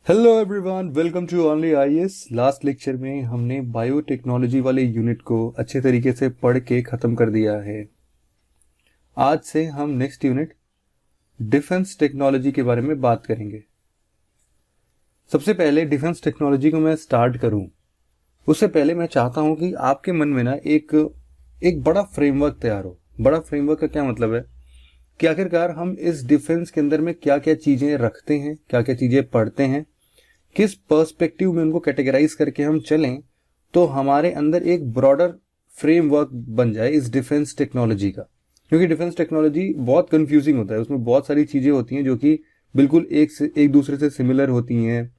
Hello everyone, welcome to only IAS. Last lecture में हमने biotechnology वाले यूनिट को अच्छे तरीके से पढ़ के ख़त्म कर दिया है। आज से हम नेक्स्ट यूनिट डिफेंस टेक्नोलॉजी के बारे में बात करेंगे। सबसे पहले डिफेंस टेक्नोलॉजी को मैं स्टार्ट करूं, उससे पहले मैं चाहता हूं कि आपके मन में ना एक बड़ा फ्रेमवर्क तैयार हो। बड़ा फ्रेमवर्क का क्या मतलब है कि आखिरकार हम इस डिफेंस के अंदर में क्या क्या चीज़ें रखते हैं, क्या क्या चीज़ें पढ़ते हैं, किस पर्सपेक्टिव में उनको कैटेगराइज करके हम चलें तो हमारे अंदर एक ब्रॉडर फ्रेमवर्क बन जाए इस डिफेंस टेक्नोलॉजी का। क्योंकि डिफेंस टेक्नोलॉजी बहुत कंफ्यूजिंग होता है, उसमें बहुत सारी चीज़ें होती हैं जो कि बिल्कुल एक दूसरे से सिमिलर होती हैं।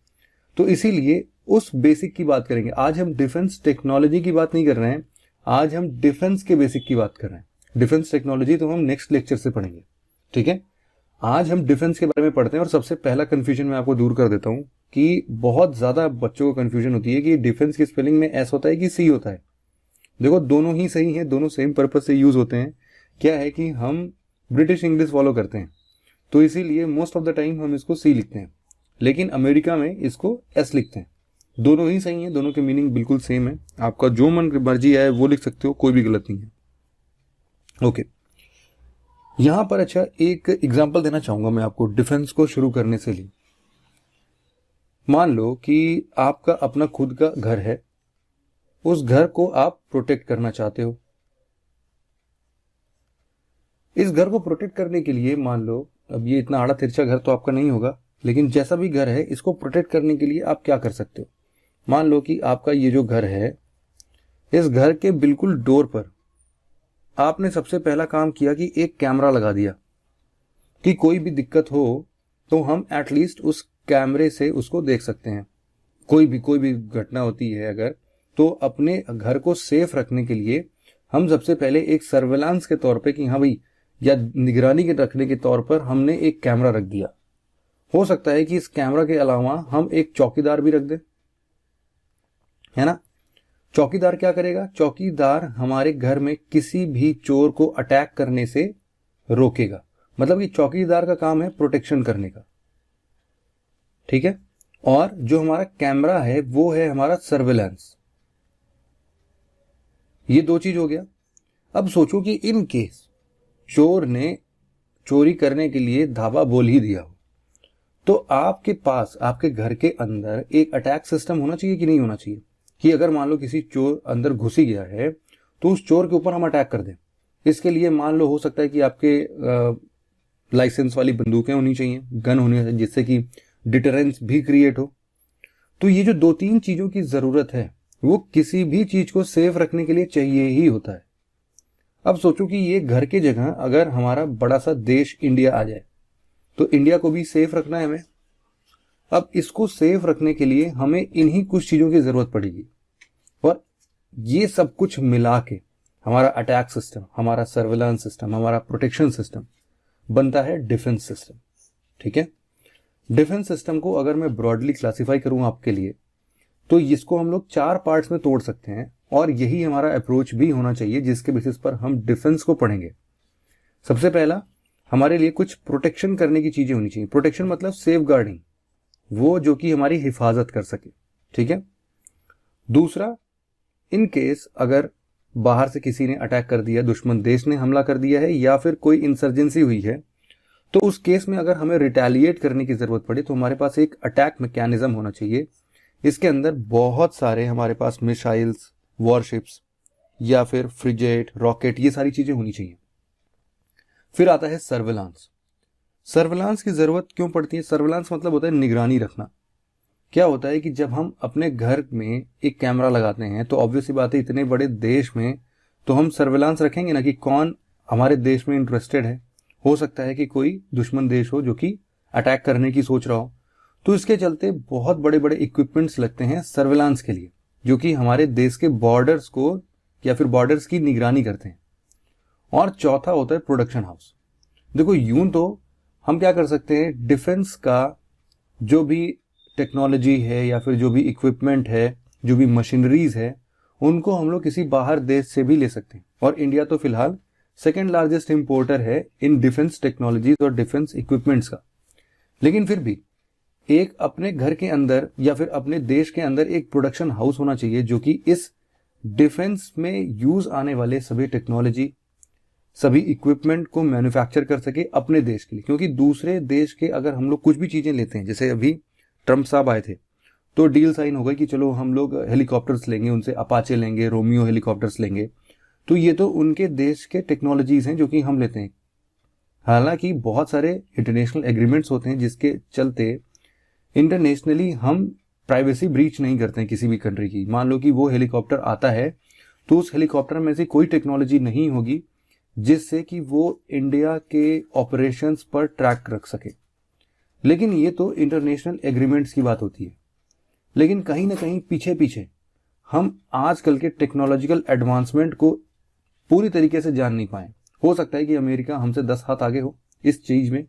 तो इसीलिए उस बेसिक की बात करेंगे। आज हम डिफेंस टेक्नोलॉजी की बात नहीं कर रहे हैं, आज हम डिफेंस के बेसिक की बात कर रहे हैं। डिफेंस टेक्नोलॉजी तो हम नेक्स्ट लेक्चर से पढ़ेंगे, ठीक है। आज हम डिफेंस के बारे में पढ़ते हैं। और सबसे पहला कंफ्यूजन मैं आपको दूर कर देता हूं कि बहुत ज्यादा बच्चों को कंफ्यूजन होती है कि डिफेंस की स्पेलिंग में एस होता है कि सी होता है। देखो, दोनों ही सही हैं, दोनों सेम पर्पज से यूज होते हैं। क्या है कि हम ब्रिटिश इंग्लिश फॉलो करते हैं तो इसीलिए मोस्ट ऑफ द टाइम हम इसको सी लिखते हैं, लेकिन अमेरिका में इसको एस लिखते हैं। दोनों ही सही हैं, दोनों के मीनिंग बिल्कुल सेम है। आपका जो मन मर्जी है वो लिख सकते हो, कोई भी गलत नहीं है। ओके, यहां पर अच्छा एक एग्जांपल देना चाहूंगा मैं आपको डिफेंस को शुरू करने से लिए। मान लो कि आपका अपना खुद का घर है, उस घर को आप प्रोटेक्ट करना चाहते हो। इस घर को प्रोटेक्ट करने के लिए मान लो, अब ये इतना आड़ा तिरछा घर तो आपका नहीं होगा, लेकिन जैसा भी घर है इसको प्रोटेक्ट करने के लिए आप क्या कर सकते हो। मान लो कि आपका ये जो घर है, इस घर के बिल्कुल डोर पर आपने सबसे पहला काम किया कि एक कैमरा लगा दिया कि कोई भी दिक्कत हो तो हम एटलीस्ट उस कैमरे से उसको देख सकते हैं। कोई भी घटना होती है अगर, तो अपने घर को सेफ रखने के लिए हम सबसे पहले एक सर्वेलांस के तौर पे कि हाँ भाई, या निगरानी के रखने के तौर पर हमने एक कैमरा रख दिया। हो सकता है कि इस कैमरा के अलावा हम एक चौकीदार भी रख दें, है ना। चौकीदार क्या करेगा? चौकीदार हमारे घर में किसी भी चोर को अटैक करने से रोकेगा। मतलब कि चौकीदार का काम है प्रोटेक्शन करने का, ठीक है। और जो हमारा कैमरा है वो है हमारा सर्वेलेंस। ये दो चीज हो गया। अब सोचो कि इन केस चोर ने चोरी करने के लिए धावा बोल ही दिया हो, तो आपके पास आपके घर के अंदर एक अटैक सिस्टम होना चाहिए कि नहीं होना चाहिए, कि अगर मान लो किसी चोर अंदर घुस ही गया है तो उस चोर के ऊपर हम अटैक कर दें। इसके लिए मान लो हो सकता है कि आपके लाइसेंस वाली बंदूकें होनी चाहिए, गन होनी चाहिए, जिससे कि डिटरेंस भी क्रिएट हो। तो ये जो दो तीन चीजों की जरूरत है वो किसी भी चीज को सेफ रखने के लिए चाहिए ही होता है। अब सोचो कि ये घर की जगह अगर हमारा बड़ा सा देश इंडिया आ जाए तो इंडिया को भी सेफ रखना है हमें। अब इसको सेफ रखने के लिए हमें इन्हीं कुछ चीजों की जरूरत पड़ेगी, और ये सब कुछ मिला के हमारा अटैक सिस्टम, हमारा सर्वेलांस सिस्टम, हमारा प्रोटेक्शन सिस्टम बनता है डिफेंस सिस्टम, ठीक है। डिफेंस सिस्टम को अगर मैं ब्रॉडली क्लासिफाई करूं आपके लिए, तो इसको हम लोग 4 पार्ट्स में तोड़ सकते हैं, और यही हमारा अप्रोच भी होना चाहिए जिसके बेसिस पर हम डिफेंस को पढ़ेंगे। सबसे पहला, हमारे लिए कुछ प्रोटेक्शन करने की चीजें होनी चाहिए। प्रोटेक्शन मतलब सेफ गार्डिंग, वो जो कि हमारी हिफाजत कर सके, ठीक है। दूसरा, इन केस अगर बाहर से किसी ने अटैक कर दिया, दुश्मन देश ने हमला कर दिया है, या फिर कोई इंसर्जेंसी हुई है, तो उस केस में अगर हमें रिटेलिएट करने की जरूरत पड़े तो हमारे पास एक अटैक मैकेनिज्म होना चाहिए। इसके अंदर बहुत सारे हमारे पास मिसाइल्स, वॉरशिप्स या फिर फ्रिगेट, रॉकेट, ये सारी चीजें होनी चाहिए। फिर आता है सर्वेलांस। सर्वेलांस की जरूरत क्यों पड़ती है? सर्वेलांस मतलब होता है निगरानी रखना। क्या होता है कि जब हम अपने घर में एक कैमरा लगाते हैं तो ऑब्वियसली बात है, इतने बड़े देश में तो हम सर्वेलांस रखेंगे ना कि कौन हमारे देश में इंटरेस्टेड है। हो सकता है कि कोई दुश्मन देश हो जो कि अटैक करने की सोच रहा हो, तो इसके चलते बहुत बड़े बड़े इक्विपमेंट्स लगते हैं सर्वेलांस के लिए, जो कि हमारे देश के बॉर्डर्स को या फिर बॉर्डर्स की निगरानी करते हैं। और चौथा होता है प्रोडक्शन हाउस। देखो, यूं तो हम क्या कर सकते हैं, डिफेंस का जो भी टेक्नोलॉजी है या फिर जो भी इक्विपमेंट है, जो भी मशीनरीज है, उनको हम लोग किसी बाहर देश से भी ले सकते हैं। और इंडिया तो फिलहाल सेकेंड लार्जेस्ट इंपोर्टर है इन डिफेंस टेक्नोलॉजीज और डिफेंस इक्विपमेंट्स का। लेकिन फिर भी एक अपने घर के अंदर या फिर अपने देश के अंदर एक प्रोडक्शन हाउस होना चाहिए जो कि इस डिफेंस में यूज आने वाले सभी टेक्नोलॉजी, सभी इक्विपमेंट को मैन्युफैक्चर कर सके अपने देश के लिए। क्योंकि दूसरे देश के अगर हम लोग कुछ भी चीजें लेते हैं, जैसे अभी ट्रम्प साहब आए थे तो डील साइन हो गई कि चलो हम लोग हेलीकॉप्टर्स लेंगे उनसे, अपाचे लेंगे, रोमियो हेलीकॉप्टर्स लेंगे, तो ये तो उनके देश के टेक्नोलॉजीज हैं जो कि हम लेते हैं। हालांकि बहुत सारे इंटरनेशनल एग्रीमेंट्स होते हैं जिसके चलते इंटरनेशनली हम प्राइवेसी ब्रीच नहीं करते हैं किसी भी कंट्री की। मान लो कि वो हेलीकॉप्टर आता है तो उस हेलीकॉप्टर में से कोई टेक्नोलॉजी नहीं होगी जिससे कि वो इंडिया के ऑपरेशंस पर ट्रैक रख सके। लेकिन ये तो इंटरनेशनल एग्रीमेंट्स की बात होती है। लेकिन कहीं ना कहीं पीछे पीछे हम आजकल के टेक्नोलॉजिकल एडवांसमेंट को पूरी तरीके से जान नहीं पाए। हो सकता है कि अमेरिका हमसे 10 हाथ आगे हो इस चीज में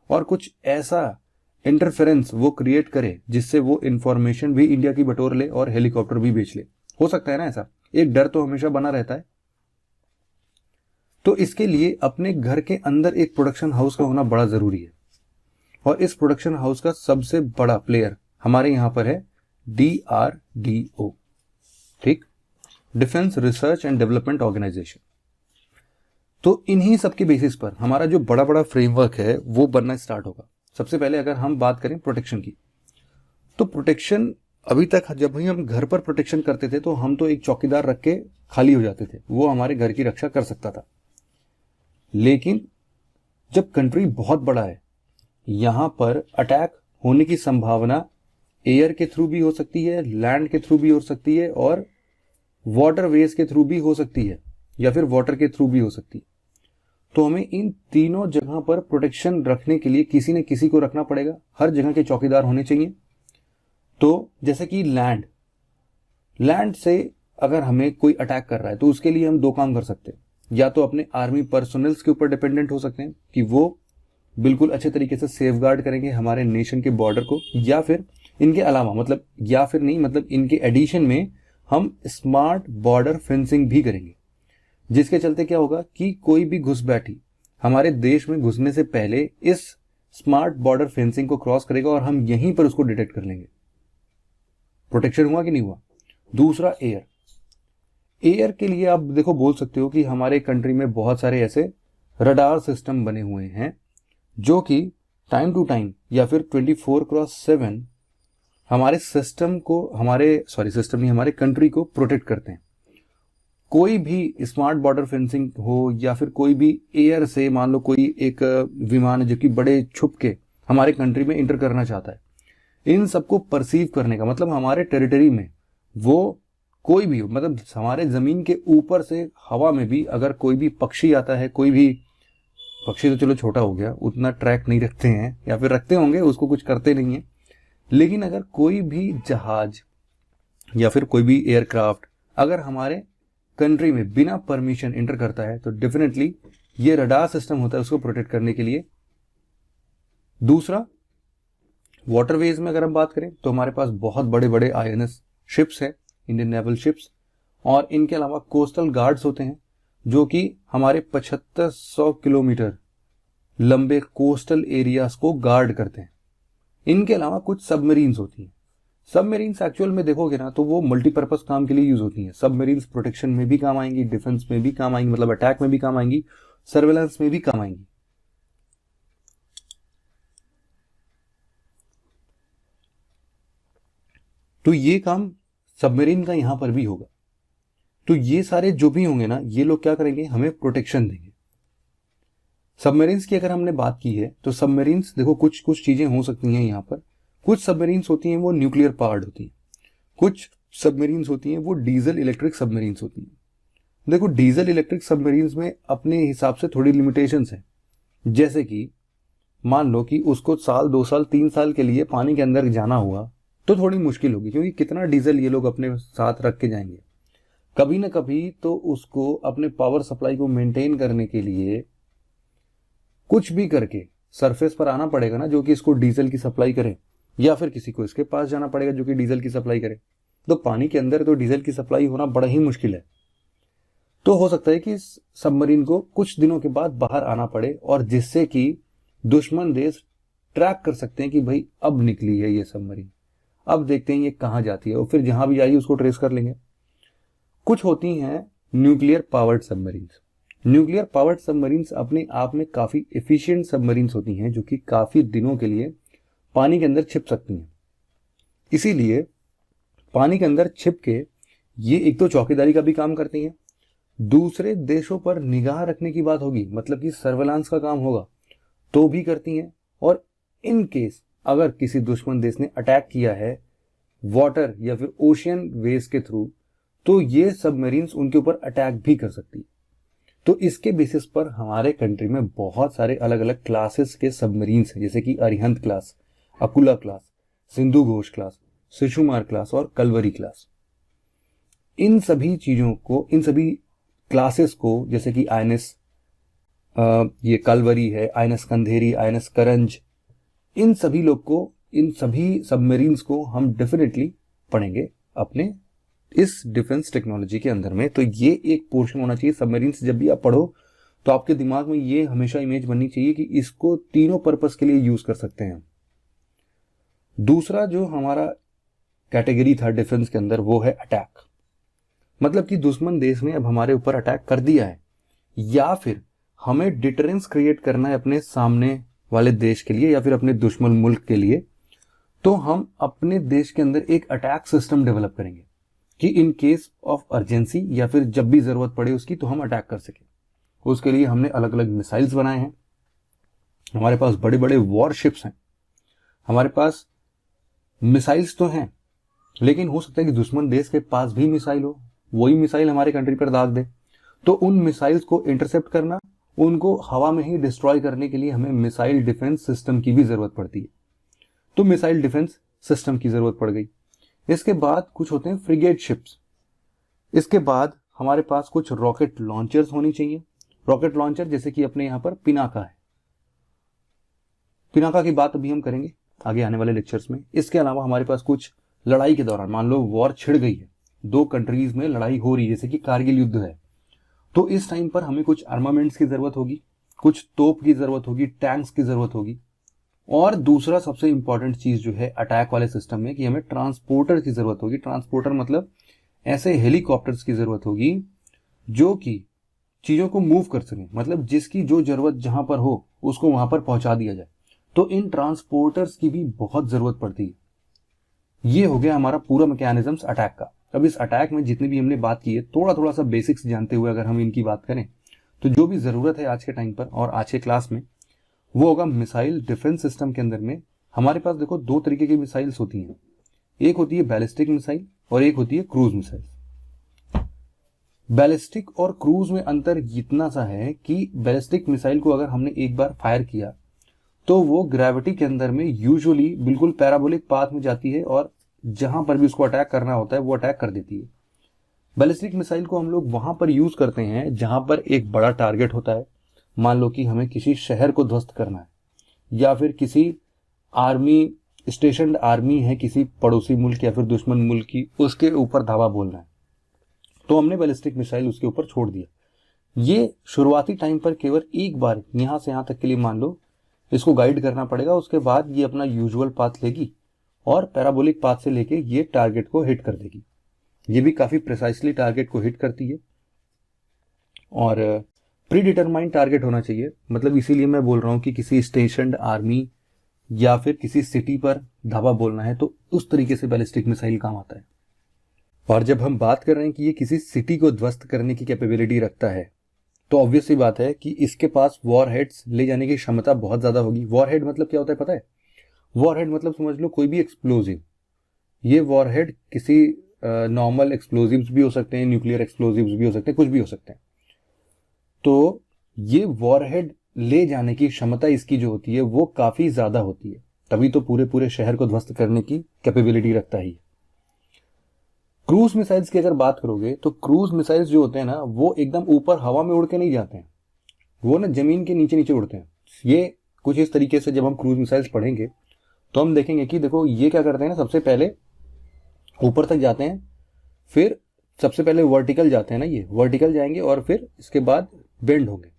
और कुछ ऐसा इंटरफेरेंस वो क्रिएट करे जिससे वो इंफॉर्मेशन भी इंडिया की बटोर ले और हेलीकॉप्टर भी बेच ले। हो सकता है ना ऐसा, एक डर तो हमेशा बना रहता है। तो इसके लिए अपने घर के अंदर एक प्रोडक्शन हाउस का होना बड़ा जरूरी है। और इस प्रोडक्शन हाउस का सबसे बड़ा प्लेयर हमारे यहां पर है DRDO, ठीक, defence research and development organisation. तो इन्हीं सबके बेसिस पर हमारा जो बड़ा बड़ा फ्रेमवर्क है वो बनना स्टार्ट होगा। सबसे पहले अगर हम बात करें प्रोटेक्शन की, तो प्रोटेक्शन अभी तक जब भी हम घर पर प्रोटेक्शन करते थे तो हम तो एक चौकीदार रख के खाली हो जाते थे, वो हमारे घर की रक्षा कर सकता था। लेकिन जब कंट्री बहुत बड़ा है, यहां पर अटैक होने की संभावना एयर के थ्रू भी हो सकती है, लैंड के थ्रू भी हो सकती है और वाटर वेज के थ्रू भी हो सकती है या फिर वाटर के थ्रू भी हो सकती है। तो हमें इन तीनों जगह पर प्रोटेक्शन रखने के लिए किसी न किसी को रखना पड़ेगा, हर जगह के चौकीदार होने चाहिए। तो जैसे कि लैंड से अगर हमें कोई अटैक कर रहा है तो उसके लिए हम दो काम कर सकते हैं। या तो अपने आर्मी पर्सनल्स के ऊपर डिपेंडेंट हो सकते हैं कि वो बिल्कुल अच्छे तरीके से सेफगार्ड करेंगे हमारे नेशन के बॉर्डर को, या फिर इनके अलावा मतलब इनके एडिशन में हम स्मार्ट बॉर्डर फेंसिंग भी करेंगे, जिसके चलते क्या होगा कि कोई भी घुसपैठी हमारे देश में घुसने से पहले इस स्मार्ट बॉर्डर फेंसिंग को क्रॉस करेगा और हम यहीं पर उसको डिटेक्ट कर लेंगे। प्रोटेक्शन हुआ कि नहीं हुआ। दूसरा एयर के लिए आप देखो बोल सकते हो कि हमारे कंट्री में बहुत सारे ऐसे रडार सिस्टम बने हुए हैं जो कि टाइम टू टाइम या फिर 24/7 हमारे हमारे कंट्री को प्रोटेक्ट करते हैं। कोई भी स्मार्ट बॉर्डर फेंसिंग हो या फिर कोई भी एयर से, मान लो कोई एक विमान जो कि बड़े छुप के हमारे कंट्री में इंटर करना चाहता है, इन सबको परसीव करने का मतलब हमारे टेरिटरी में वो कोई भी हो, मतलब हमारे जमीन के ऊपर से हवा में भी अगर कोई भी पक्षी आता है, कोई भी पक्षी तो चलो छोटा हो गया, उतना ट्रैक नहीं रखते हैं या फिर रखते होंगे, उसको कुछ करते नहीं है, लेकिन अगर कोई भी जहाज या फिर कोई भी एयरक्राफ्ट अगर हमारे कंट्री में बिना परमिशन इंटर करता है तो डेफिनेटली ये रडार सिस्टम होता है उसको प्रोटेक्ट करने के लिए। दूसरा, वाटरवेज में अगर हम बात करें तो हमारे पास बहुत बड़े बड़े INS शिप्स हैं, इंडियन नेवल शिप्स, और इनके अलावा कोस्टल गार्ड्स होते हैं जो कि हमारे 7500 किलोमीटर लंबे कोस्टल एरियाज को गार्ड करते हैं। इनके अलावा कुछ सबमरीन्स होती हैं। सबमरीन्स एक्चुअल में देखोगे ना तो वो मल्टीपर्पज काम के लिए यूज होती हैं। सबमरीन्स प्रोटेक्शन में भी काम आएंगी, डिफेंस में भी काम आएंगी, मतलब अटैक में भी काम आएंगी, सर्वेलेंस में भी काम आएंगी। तो ये काम सबमरीन का यहां पर भी होगा। तो ये सारे जो भी होंगे ना, ये लोग क्या करेंगे, हमें प्रोटेक्शन देंगे। सबमरीन्स की अगर हमने बात की है तो सबमरीन्स देखो कुछ कुछ चीजें हो सकती हैं यहाँ पर। कुछ सबमरीन्स होती हैं वो न्यूक्लियर पावर्ड होती हैं, कुछ सबमरीन्स होती हैं वो डीजल इलेक्ट्रिक सबमरीन्स होती हैं। देखो डीजल इलेक्ट्रिक सबमरीन्स में अपने हिसाब से थोड़ी लिमिटेशंस हैं, जैसे कि मान लो कि उसको साल 2 साल 3 साल के लिए पानी के अंदर जाना हुआ तो थोड़ी मुश्किल होगी, क्योंकि कितना डीजल ये लोग अपने साथ रख के जाएंगे। कभी ना कभी तो उसको अपने पावर सप्लाई को मेंटेन करने के लिए कुछ भी करके सरफेस पर आना पड़ेगा ना, जो कि इसको डीजल की सप्लाई करे, या फिर किसी को इसके पास जाना पड़ेगा जो कि डीजल की सप्लाई करे। तो पानी के अंदर तो डीजल की सप्लाई होना बड़ा ही मुश्किल है। तो हो सकता है कि सबमरीन को कुछ दिनों के बाद बाहर आना पड़े और जिससे कि दुश्मन देश ट्रैक कर सकते हैं कि भाई अब निकली है ये सबमरीन, अब देखते हैं ये कहाँ जाती है, और फिर जहां भी जाएगी उसको ट्रेस कर लेंगे। कुछ होती हैं nuclear powered submarines. Nuclear powered submarines अपने आप में काफी एफिशिएंट सबमरीन्स होती हैं, जो कि काफी दिनों के लिए पानी के अंदर छिप सकती हैं। इसीलिए पानी के अंदर छिप के ये एक तो चौकीदारी का भी काम करती हैं, दूसरे देशों पर निगाह रखने की बात होगी, मतलब कि सर्वेलांस का काम होगा तो भी करती हैं। और इन केस अगर किसी दुश्मन देश ने अटैक किया है वाटर या फिर ओशियन वेज के थ्रू, तो ये सबमरीन्स उनके ऊपर अटैक भी कर सकती है। तो इसके बेसिस पर हमारे कंट्री में बहुत सारे अलग अलग क्लासेस के सबमरीन्स हैं, जैसे कि Arihant class, Akula class, Sindhu Ghosh class, Shishumar class और कलवरी क्लास। इन सभी चीजों को, इन सभी क्लासेस को, जैसे कि आईएनएस ये कलवरी है, आईएनएस कंधेरी, आईएनएस करंज, इन सभी लोग को, इन सभी सबमरीन्स को हम डेफिनेटली पढ़ेंगे अपने इस डिफेंस टेक्नोलॉजी के अंदर में। तो ये एक पोर्शन होना चाहिए सबमरीन्स। जब भी आप पढ़ो तो आपके दिमाग में ये हमेशा इमेज बननी चाहिए कि इसको तीनों पर्पस के लिए यूज कर सकते हैं। दूसरा जो हमारा कैटेगरी था डिफेंस के अंदर, वो है अटैक। मतलब कि दुश्मन देश ने अब हमारे ऊपर अटैक कर दिया है, या फिर हमें डिटरेंस क्रिएट करना है अपने सामने वाले देश के लिए या फिर अपने दुश्मन मुल्क के लिए, तो हम अपने देश के अंदर एक अटैक सिस्टम डेवलप करेंगे कि इन केस ऑफ अर्जेंसी या फिर जब भी जरूरत पड़े उसकी, तो हम अटैक कर सके। उसके लिए हमने अलग अलग मिसाइल्स बनाए हैं, हमारे पास बड़े बड़े वॉरशिप्स हैं, हमारे पास मिसाइल्स तो हैं, लेकिन हो सकता है कि दुश्मन देश के पास भी मिसाइल हो, वही मिसाइल हमारे कंट्री पर दाग दे। तो उन मिसाइल्स को इंटरसेप्ट करना, उनको हवा में ही डिस्ट्रॉय करने के लिए हमें मिसाइल डिफेंस सिस्टम की भी जरूरत पड़ती है। तो मिसाइल डिफेंस सिस्टम की जरूरत पड़ गई। इसके बाद कुछ होते हैं फ्रिगेट शिप्स। इसके बाद हमारे पास कुछ रॉकेट लॉन्चर्स होनी चाहिए। रॉकेट लॉन्चर जैसे कि अपने यहां पर पिनाका है, पिनाका की बात अभी हम करेंगे आगे आने वाले लेक्चर्स में। इसके अलावा हमारे पास कुछ लड़ाई के दौरान, मान लो वॉर छिड़ गई है, दो कंट्रीज में लड़ाई हो रही है, जैसे कि कारगिल युद्ध है, तो इस टाइम पर हमें कुछ आर्मामेंट्स की जरूरत होगी, कुछ तोप की जरूरत होगी, टैंक्स की जरूरत होगी। और दूसरा सबसे इंपॉर्टेंट चीज जो है अटैक वाले सिस्टम में, कि हमें ट्रांसपोर्टर की जरूरत होगी। ट्रांसपोर्टर मतलब ऐसे हेलीकॉप्टर्स की जरूरत होगी जो कि चीजों को मूव कर सके, मतलब जिसकी जो जरूरत जहां पर हो उसको वहां पर पहुंचा दिया जाए। तो इन ट्रांसपोर्टर्स की भी बहुत जरूरत पड़ती है। ये हो गया हमारा पूरा मैकेनिज्म्स अटैक का। अब इस अटैक में जितनी भी हमने बात की है, थोड़ा थोड़ा सा बेसिक्स जानते हुए अगर हम इनकी बात करें, तो जो भी जरूरत है आज के टाइम पर और आज के क्लास में, वो होगा मिसाइल डिफेंस सिस्टम के अंदर में हमारे पास देखो दो तरीके की मिसाइल्स होती हैं। एक होती है बैलिस्टिक मिसाइल और एक होती है क्रूज मिसाइल। बैलिस्टिक और क्रूज में अंतर इतना सा है कि बैलिस्टिक मिसाइल को अगर हमने एक बार फायर किया तो वो ग्रेविटी के अंदर में यूजुअली बिल्कुल पैराबोलिक पाथ में जाती है और जहां पर भी उसको अटैक करना होता है वो अटैक कर देती है। बैलिस्टिक मिसाइल को हम लोग वहां पर यूज करते हैं जहां पर एक बड़ा टारगेट होता है। मान लो कि हमें किसी शहर को ध्वस्त करना है, या फिर किसी आर्मी, स्टेशनड आर्मी है किसी पड़ोसी मुल्क या फिर दुश्मन मुल्क की, उसके ऊपर धावा बोलना है, तो हमने बैलिस्टिक मिसाइल उसके ऊपर छोड़ दिया। ये शुरुआती टाइम पर केवल एक बार यहां से यहां तक के लिए मान लो इसको गाइड करना पड़ेगा, उसके बाद ये अपना यूजुअल पाथ लेगी और पैराबोलिक पाथ से लेके ये टारगेट को हिट कर देगी। ये भी काफी प्रिसाइसली टारगेट को हिट करती है और प्री डिटरमाइंड टारगेट होना चाहिए। मतलब इसीलिए मैं बोल रहा हूं कि किसी स्टेशनड आर्मी या फिर किसी सिटी पर धावा बोलना है तो उस तरीके से बैलिस्टिक मिसाइल काम आता है। और जब हम बात कर रहे हैं कि ये किसी सिटी को ध्वस्त करने की कैपेबिलिटी रखता है, तो ऑब्वियस सी बात है कि इसके पास वॉर हेड्स ले जाने की क्षमता बहुत ज्यादा होगी। वॉर हेड मतलब क्या होता है पता है? वॉर हेड मतलब समझ लो कोई भी एक्सप्लोजिव। ये वॉर हेड किसी नॉर्मल एक्सप्लोजिव्स भी हो सकते हैं, न्यूक्लियर एक्सप्लोजिव्स भी हो सकते हैं, कुछ भी हो सकते हैं। तो ये वॉरहेड ले जाने की क्षमता इसकी जो होती है वो काफी ज्यादा होती है, तभी तो पूरे पूरे शहर को ध्वस्त करने की कैपेबिलिटी रखता ही है। क्रूज मिसाइल्स की अगर बात करोगे तो क्रूज मिसाइल्स जो होते हैं ना, वो एकदम ऊपर हवा में उड़ के नहीं जाते हैं, वो ना जमीन के नीचे नीचे उड़ते हैं। ये कुछ इस तरीके से जब हम क्रूज मिसाइल्स पढ़ेंगे तो हम देखेंगे कि देखो ये क्या करते हैं ना, सबसे पहले ऊपर तक जाते हैं, फिर सबसे पहले वर्टिकल जाते हैं ना, ये वर्टिकल जाएंगे और फिर इसके बाद बेंड होंगे,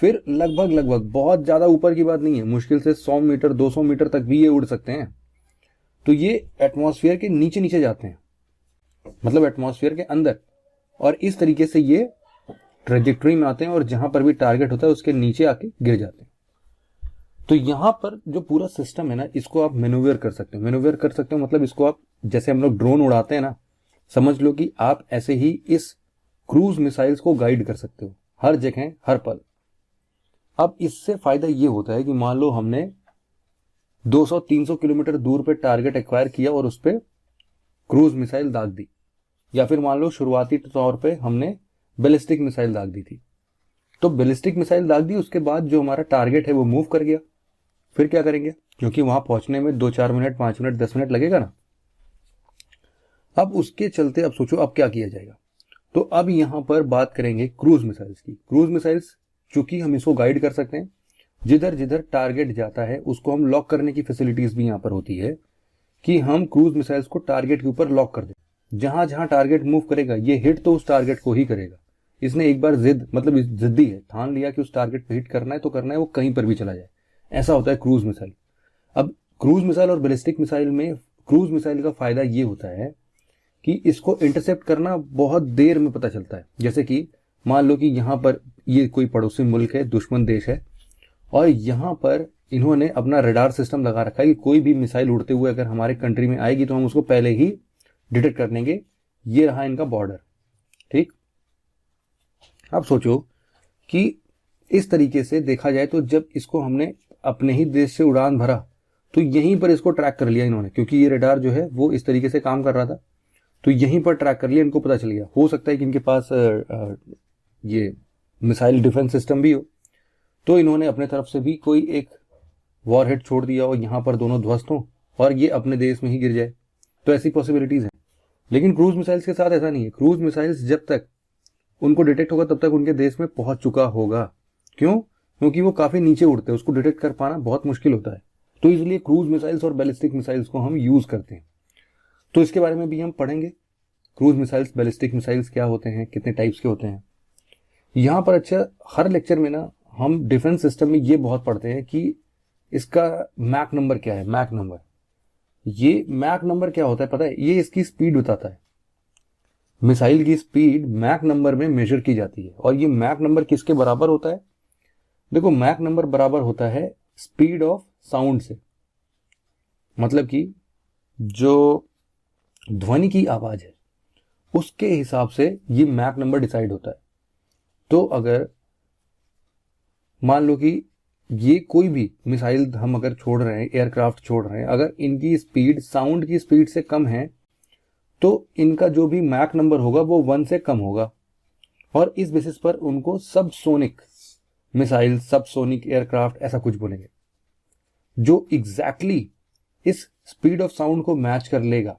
फिर लगभग लगभग बहुत ज्यादा ऊपर की बात नहीं है, मुश्किल से 100 मीटर 200 मीटर तक भी ये उड़ सकते हैं। तो ये एटमॉस्फेयर के नीचे नीचे जाते हैं, मतलब एटमॉस्फेयर के अंदर, और इस तरीके से ये ट्रेजेक्टरी में आते हैं और जहां पर भी टारगेट होता है उसके नीचे आके गिर जाते हैं। तो यहां पर जो पूरा सिस्टम है ना, इसको आप मैन्यूवर कर सकते हो। मैन्यूवर कर सकते हो मतलब इसको आप, जैसे हम लोग ड्रोन उड़ाते हैं ना, समझ लो कि आप ऐसे ही इस क्रूज मिसाइल्स को गाइड कर सकते हो हर जगह हर पल। अब इससे फायदा ये होता है कि मान लो हमने 200-300 किलोमीटर दूर पे टारगेट एक्वायर किया और उस पर क्रूज मिसाइल दाग दी, या फिर मान लो शुरुआती तौर पे हमने बैलिस्टिक मिसाइल दाग दी थी। तो बैलिस्टिक मिसाइल दाग दी, उसके बाद जो हमारा टारगेट है वो मूव कर गया। फिर क्या करेंगे, क्योंकि वहां पहुंचने में 2-4 मिनट 5 मिनट 10 मिनट लगेगा ना। अब उसके चलते अब सोचो अब क्या किया जाएगा। तो अब यहां पर बात करेंगे क्रूज मिसाइल्स की। क्रूज मिसाइल्स चूंकि हम इसको गाइड कर सकते हैं, जिधर जिधर टारगेट जाता है उसको हम लॉक करने की फैसिलिटीज भी यहां पर होती है कि हम क्रूज मिसाइल्स को टारगेट के ऊपर लॉक कर दें। जहां जहां टारगेट मूव करेगा ये हिट तो उस टारगेट को ही करेगा। इसने एक बार मतलब जिद्दी है, ठान लिया कि उस टारगेट पे हिट करना है तो करना है, वो कहीं पर भी चला जाए। ऐसा होता है क्रूज मिसाइल। अब क्रूज मिसाइल और बैलिस्टिक मिसाइल में क्रूज मिसाइल का फायदा ये होता है कि इसको इंटरसेप्ट करना बहुत देर में पता चलता है। जैसे कि मान लो कि यहां पर ये कोई पड़ोसी मुल्क है, दुश्मन देश है, और यहां पर इन्होंने अपना रडार सिस्टम लगा रखा है कि कोई भी मिसाइल उड़ते हुए अगर हमारे कंट्री में आएगी तो हम उसको पहले ही डिटेक्ट कर लेंगे। ये रहा इनका बॉर्डर, ठीक। अब सोचो कि इस तरीके से देखा जाए तो जब इसको हमने अपने ही देश से उड़ान भरा तो यहीं पर इसको ट्रैक कर लिया इन्होंने, क्योंकि ये रडार जो है वो इस तरीके से काम कर रहा था, तो यहीं पर ट्रैक कर लिया, इनको पता चल गया। हो सकता है कि इनके पास ये मिसाइल डिफेंस सिस्टम भी हो, तो इन्होंने अपने तरफ से भी कोई एक वॉरहेड छोड़ दिया और यहां पर दोनों ध्वस्त हों और ये अपने देश में ही गिर जाए। तो ऐसी पॉसिबिलिटीज हैं। लेकिन क्रूज मिसाइल्स के साथ ऐसा नहीं है। क्रूज मिसाइल्स जब तक उनको डिटेक्ट होगा तब तक उनके देश में पहुंच चुका होगा। क्यों? क्योंकि वो काफी नीचे उड़ते हैं, उसको डिटेक्ट कर पाना बहुत मुश्किल होता है। तो इसलिए क्रूज मिसाइल्स और बैलिस्टिक मिसाइल्स को हम यूज करते हैं। तो इसके बारे में भी हम पढ़ेंगे, क्रूज मिसाइल्स बैलिस्टिक मिसाइल्स क्या होते हैं, कितने टाइप्स के होते हैं यहां पर। अच्छा, हर लेक्चर में ना हम डिफेंस सिस्टम में ये बहुत पढ़ते हैं कि इसका मैक नंबर क्या है। मैक नंबर, ये मैक नंबर क्या होता है पता है? ये इसकी स्पीड बताता है। मिसाइल की स्पीड मैक नंबर में मेजर की जाती है। और ये मैक नंबर किसके बराबर होता है? देखो, मैक नंबर बराबर होता है स्पीड ऑफ साउंड से। मतलब कि जो ध्वनि की आवाज है उसके हिसाब से ये मैक नंबर डिसाइड होता है। तो अगर मान लो कि ये कोई भी मिसाइल हम अगर छोड़ रहे हैं, एयरक्राफ्ट छोड़ रहे हैं, अगर इनकी स्पीड साउंड की स्पीड से कम है तो इनका जो भी मैक नंबर होगा वो 1 से कम होगा, और इस बेसिस पर उनको सबसोनिक मिसाइल, सबसोनिक एयरक्राफ्ट ऐसा कुछ बोलेंगे। जो एग्जैक्टली इस स्पीड ऑफ साउंड को मैच कर लेगा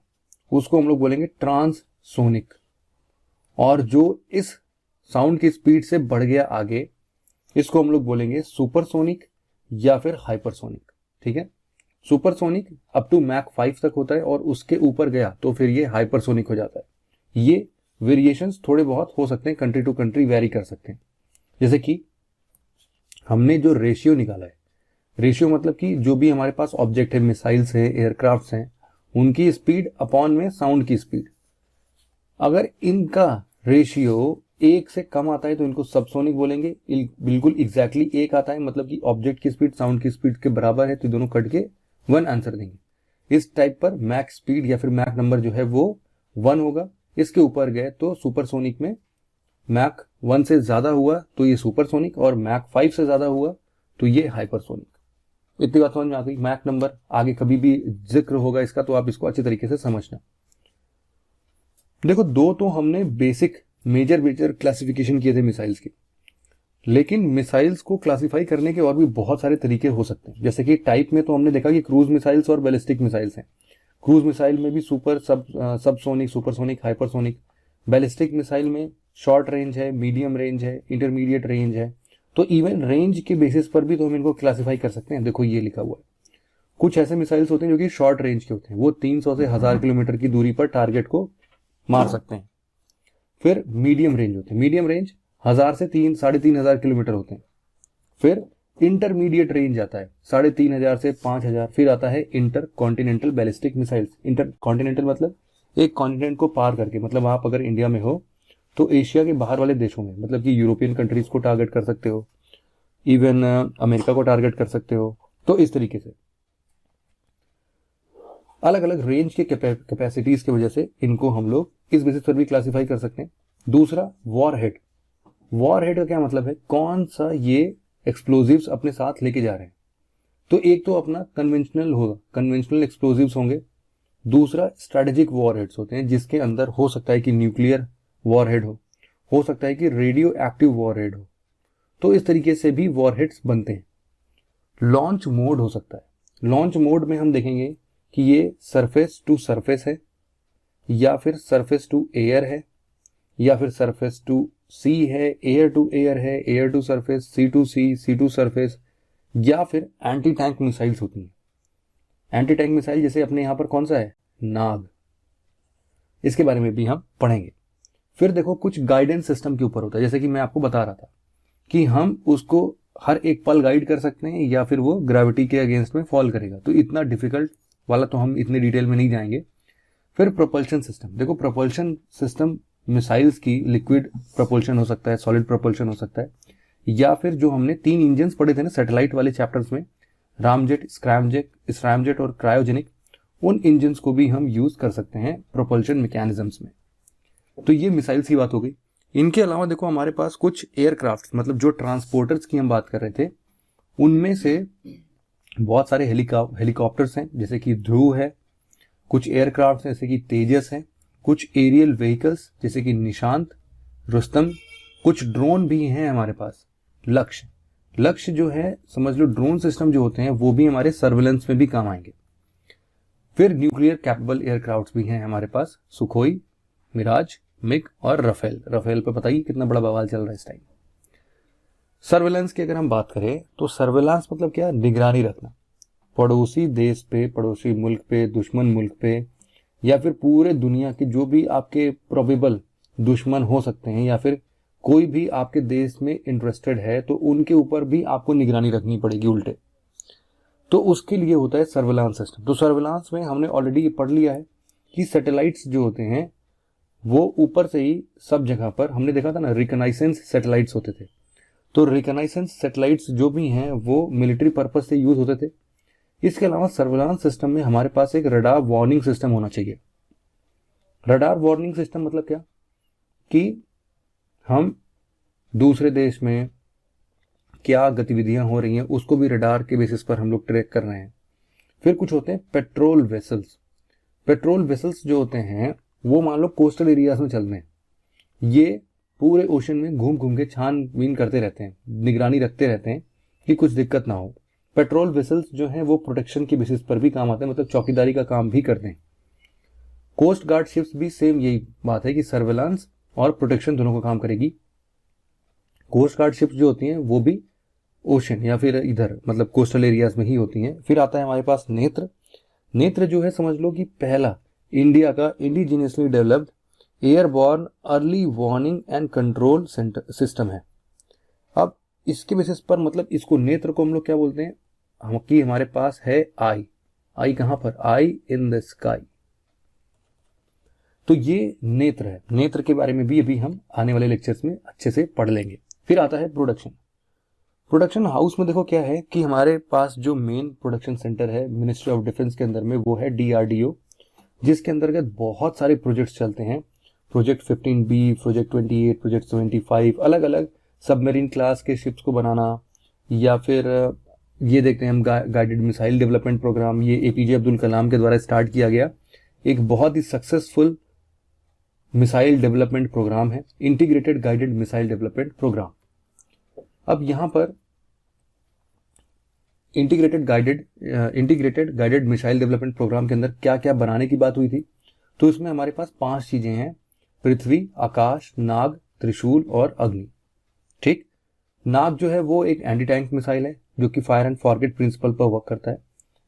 उसको हम लोग बोलेंगे ट्रांससोनिक, और जो इस साउंड की स्पीड से बढ़ गया आगे इसको हम लोग बोलेंगे सुपरसोनिक या फिर हाइपरसोनिक। ठीक है, सुपरसोनिक अप टू मैक 5 तक होता है और उसके ऊपर गया तो फिर ये हाइपरसोनिक हो जाता है। ये वेरिएशंस थोड़े बहुत हो सकते हैं, कंट्री टू कंट्री वेरी कर सकते हैं। जैसे कि हमने जो रेशियो निकाला है, रेशियो मतलब कि जो भी हमारे पास ऑब्जेक्ट है, मिसाइल्स हैं, एयरक्राफ्ट्स हैं, उनकी स्पीड अपॉन में साउंड की स्पीड, अगर इनका रेशियो 1 से कम आता है तो इनको सबसोनिक बोलेंगे। बिल्कुल एग्जैक्टली 1 आता है मतलब कि ऑब्जेक्ट की स्पीड साउंड की स्पीड के बराबर है तो दोनों कट के 1 आंसर देंगे। इस टाइप पर मैक स्पीड या फिर मैक नंबर जो है वो 1 होगा। इसके ऊपर गए तो सुपरसोनिक में मैक 1 से ज्यादा हुआ तो ये सुपरसोनिक, और मैक 5 से ज्यादा हुआ तो ये हाइपरसोनिक। इतनी बात समझ में आ गई? मैक नंबर आगे कभी भी जिक्र होगा इसका, तो आप इसको अच्छी तरीके से समझना। देखो, दो तो हमने बेसिक मेजर क्लासिफिकेशन किए थे मिसाइल्स की, लेकिन मिसाइल्स को क्लासिफाई करने के और भी बहुत सारे तरीके हो सकते हैं। जैसे कि टाइप में तो हमने देखा कि क्रूज मिसाइल्स और बैलिस्टिक मिसाइल्स हैं। क्रूज मिसाइल में भी subsonic, supersonic, hypersonic. Ballistic missile में शॉर्ट रेंज है, मीडियम रेंज है, इंटरमीडिएट रेंज है। तो इवन रेंज के बेसिस पर भी तो हम इनको क्लासिफाई कर सकते हैं। देखो, ये लिखा हुआ है, कुछ ऐसे मिसाइल्स होते हैं जो कि शॉर्ट रेंज के होते हैं, वो 300 से 1000 किलोमीटर की दूरी पर टारगेट को मार सकते हैं। फिर मीडियम रेंज होते हैं, मीडियम रेंज 1000 से 3-3500 किलोमीटर होते हैं। फिर इंटरमीडिएट रेंज आता है 3,500 से 5,000। फिर आता है inter continental ballistic missiles. Inter continental मतलब एक कॉन्टिनेंट को पार करके, मतलब आप अगर इंडिया में हो तो एशिया के बाहर वाले देशों में, मतलब कि यूरोपियन कंट्रीज को टारगेट कर सकते हो, इवन अमेरिका को टारगेट कर सकते हो। तो इस तरीके से अलग अलग रेंज के कैपेसिटीज की वजह से इनको हम लोग इस बेसिस पर भी क्लासिफाई कर सकते हैं। दूसरा वॉरहेड। वॉरहेड का क्या मतलब है, कौन सा ये एक्सप्लोजिव्स अपने साथ लेके जा रहे हैं। तो एक तो अपना कन्वेंशनल होगा, कन्वेंशनल एक्सप्लोजिव्स होंगे। दूसरा स्ट्रेटेजिक वॉरहेड्स होते हैं, जिसके अंदर हो सकता है कि न्यूक्लियर वॉरहेड हो सकता है कि रेडियो एक्टिव वॉरहेड हो। तो इस तरीके से भी वॉरहेड्स बनते हैं। लॉन्च मोड हो सकता है। लॉन्च मोड में हम देखेंगे कि ये सरफेस टू सरफेस है, या फिर सरफेस टू एयर है, या फिर सरफेस टू सी है, एयर टू एयर है, air to surface, sea to sea, sea to surface, या फिर एंटी टैंक मिसाइल्स होती हैं। एंटी टैंक मिसाइल जैसे अपने यहां पर कौन सा है, नाग, इसके बारे में भी हम पढ़ेंगे। फिर देखो कुछ गाइडेंस सिस्टम के ऊपर होता है, जैसे कि मैं आपको बता रहा था कि हम उसको हर एक पल गाइड कर सकते हैं या फिर वो ग्रेविटी के अगेंस्ट में फॉल करेगा। तो इतना डिफिकल्ट वाला तो हम इतने डिटेल में नहीं जाएंगे। फिर प्रोपल्शन सिस्टम। देखो प्रोपल्शन सिस्टम मिसाइल्स की लिक्विड प्रोपल्शन हो सकता है, सॉलिड प्रोपल्शन हो सकता है, या फिर जो हमने 3 इंजन पढ़े थे ना सैटेलाइट वाले चैप्टर्स में, रामजेट, स्क्रैमजेट और क्रायोजेनिक, उन इंजन को भी हम यूज कर सकते हैं प्रोपल्शन मैकेनिज्म्स में। तो ये मिसाइल्स की बात हो गई। इनके अलावा देखो हमारे पास कुछ एयरक्राफ्ट, मतलब जो ट्रांसपोर्टर्स की हम बात कर रहे थे, उनमें से बहुत सारे हेलीकॉप्टर्स हैं, जैसे कि ध्रुव है, कुछ एयरक्राफ्ट जैसे कि तेजस है, कुछ एरियल व्हीकल्स जैसे कि निशांत, रुस्तम, कुछ ड्रोन भी हैं हमारे पास। लक्ष्य जो है समझ लो, ड्रोन सिस्टम जो होते हैं वो भी हमारे सर्विलेंस में भी काम आएंगे। फिर न्यूक्लियर कैपेबल एयरक्राफ्ट भी हैं हमारे पास, सुखोई, मिराज, मिग और राफेल पे पता ही कितना बड़ा बवाल चल रहा है इस टाइम। सर्विलेंस की अगर हम बात करें तो सर्विलांस मतलब क्या, निगरानी रखना पड़ोसी देश पे, पड़ोसी मुल्क पे, दुश्मन मुल्क पे, या फिर पूरे दुनिया के जो भी आपके प्रोबेबल दुश्मन हो सकते हैं, या फिर कोई भी आपके देश में इंटरेस्टेड है, तो उनके ऊपर भी आपको निगरानी रखनी पड़ेगी उल्टे। तो उसके लिए होता है सर्विलांस सिस्टम। तो सर्विलांस में हमने ऑलरेडी ये पढ़ लिया है कि सैटेलाइट्स जो होते हैं वो ऊपर से ही सब जगह पर, हमने देखा था ना, रिकनाइसेंस सैटेलाइट्स होते थे। तो रिकनाइसेंस सैटेलाइट्स जो भी हैं वो मिलिट्री पर्पज से यूज होते थे। इसके अलावा सर्विलांस सिस्टम में हमारे पास एक रडार वार्निंग सिस्टम होना चाहिए। रडार वार्निंग सिस्टम मतलब क्या, कि हम दूसरे देश में क्या गतिविधियां हो रही हैं उसको भी रडार के बेसिस पर हम लोग ट्रैक कर रहे हैं। फिर कुछ होते हैं पेट्रोल वेसल्स। पेट्रोल वेसल्स जो होते हैं वो मान लो कोस्टल एरियाज में चल रहे हैं, ये पूरे ओशन में घूम घूम के छानबीन करते रहते हैं, निगरानी रखते रहते हैं कि कुछ दिक्कत ना हो। पेट्रोल वेसल्स जो हैं वो प्रोटेक्शन की बेसिस पर भी काम आते हैं, मतलब चौकीदारी का काम भी करते हैं। कोस्ट गार्ड शिप्स भी सेम यही बात है कि सर्वेलांस और प्रोटेक्शन दोनों का काम करेगी। कोस्ट गार्ड शिप्स जो होती हैं वो भी ओशन या फिर इधर मतलब कोस्टल एरियाज में ही होती हैं। फिर आता है हमारे पास नेत्र। नेत्र जो है समझ लो कि पहला इंडिया का indigenously developed airborne early warning and control system है। अब इसके बेसिस पर मतलब इसको नेत्र को हम लोग क्या बोलते हैं, हम कि हमारे पास है आई कहां पर, आई इन द स्काई। तो ये नेत्र है। नेत्र के बारे में भी अभी हम आने वाले लेक्चर्स में अच्छे से पढ़ लेंगे। फिर आता है प्रोडक्शन हाउस में देखो क्या है कि हमारे पास जो मेन प्रोडक्शन सेंटर है मिनिस्ट्री ऑफ डिफेंस के अंदर में वो है DRDO, जिसके अंतर्गत बहुत सारे प्रोजेक्ट्स चलते हैं। प्रोजेक्ट 15B, प्रोजेक्ट 28, प्रोजेक्ट 75, अलग अलग सबमरीन क्लास के शिप्स को बनाना, या फिर ये देखते हैं हम गाइडेड मिसाइल डेवलपमेंट प्रोग्राम, ये APJ अब्दुल कलाम के द्वारा स्टार्ट किया गया एक बहुत ही सक्सेसफुल मिसाइल डेवलपमेंट प्रोग्राम है, integrated guided missile development programme. अब यहां पर integrated guided missile development programme के अंदर क्या क्या बनाने की बात हुई थी, तो इसमें हमारे पास 5 चीजें हैं, पृथ्वी, आकाश, नाग, त्रिशूल और अग्नि। ठीक, नाग जो है वो एक एंटी टैंक मिसाइल है जो कि फायर एंड फॉरगेट प्रिंसिपल पर वर्क करता है।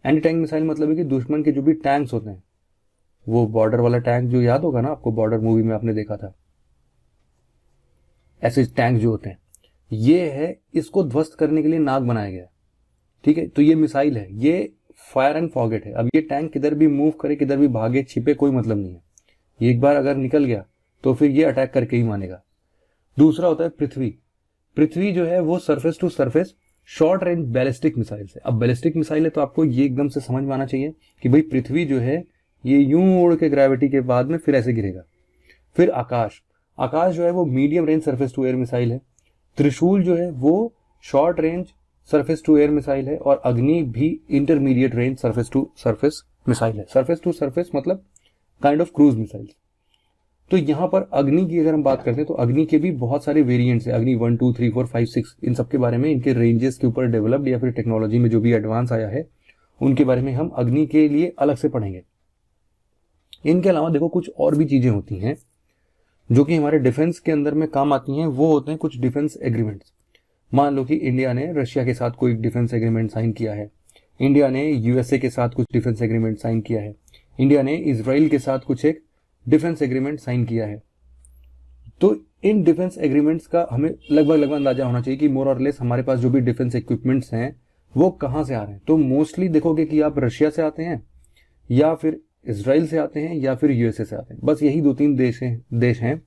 एंटी टैंक मिसाइल मतलब है कि दुश्मन के जो भी टैंक्स होते हैं, वो बॉर्डर वाला टैंक जो याद होगा ना आपको, बॉर्डर मूवी में आपने देखा था, ऐसे टैंक जो होते हैं, ये है, इसको ध्वस्त करने के लिए नाग बनाया गया है, ठीक है। तो ये मिसाइल है, ये फायर एंड फॉरगेट है। अब ये टैंक किधर भी मूव करे, किधर भी भागे छिपे, कोई मतलब नहीं है। ये एक बार अगर निकल गया तो फिर ये अटैक करके ही मानेगा। दूसरा होता है पृथ्वी। पृथ्वी जो है वो surface to surface short range ballistic missile है। अब बैलिस्टिक मिसाइल है तो आपको ये एकदम से समझ में आना चाहिए कि भाई पृथ्वी जो है ये यूं उड़ के ग्रेविटी के बाद में फिर ऐसे गिरेगा। फिर आकाश, आकाश जो है वो medium range surface to air missile है। त्रिशूल जो है वो short range surface to air missile है। और अग्नि भी intermediate range surface to surface missile है। सरफेस टू सरफेस मतलब काइंड ऑफ क्रूज मिसाइल। तो यहां पर अग्नि की अगर हम बात करते हैं तो अग्नि के भी बहुत सारे वेरिएंट्स है। अग्नि 1 2 3 4 5 6, इन सब के बारे में, इनके रेंजेस के ऊपर डेवलप्ड या फिर टेक्नोलॉजी में जो भी एडवांस आया है उनके बारे में हम अग्नि के लिए अलग से पढ़ेंगे। इनके अलावा देखो कुछ और भी चीजें होती हैं जो कि हमारे डिफेंस के अंदर में काम आती हैं। वो होते हैं कुछ डिफेंस एग्रीमेंट्स। मान लो कि इंडिया ने रशिया के साथ कोई डिफेंस एग्रीमेंट साइन किया है, इंडिया ने यूएसए के साथ कुछ डिफेंस एग्रीमेंट साइन किया है, इंडिया ने इजराइल के साथ कुछ एक डिफेंस एग्रीमेंट साइन किया है। तो इन डिफेंस एग्रीमेंट्स का हमें लगभग अंदाजा होना चाहिए कि मोर और लेस हमारे पास जो भी डिफेंस इक्विपमेंट्स हैं वो कहां से आ रहे हैं। तो मोस्टली देखोगे कि आप रशिया से आते हैं या फिर इजराइल से आते हैं या फिर यूएसए से आते हैं। बस यही 2-3 देश हैं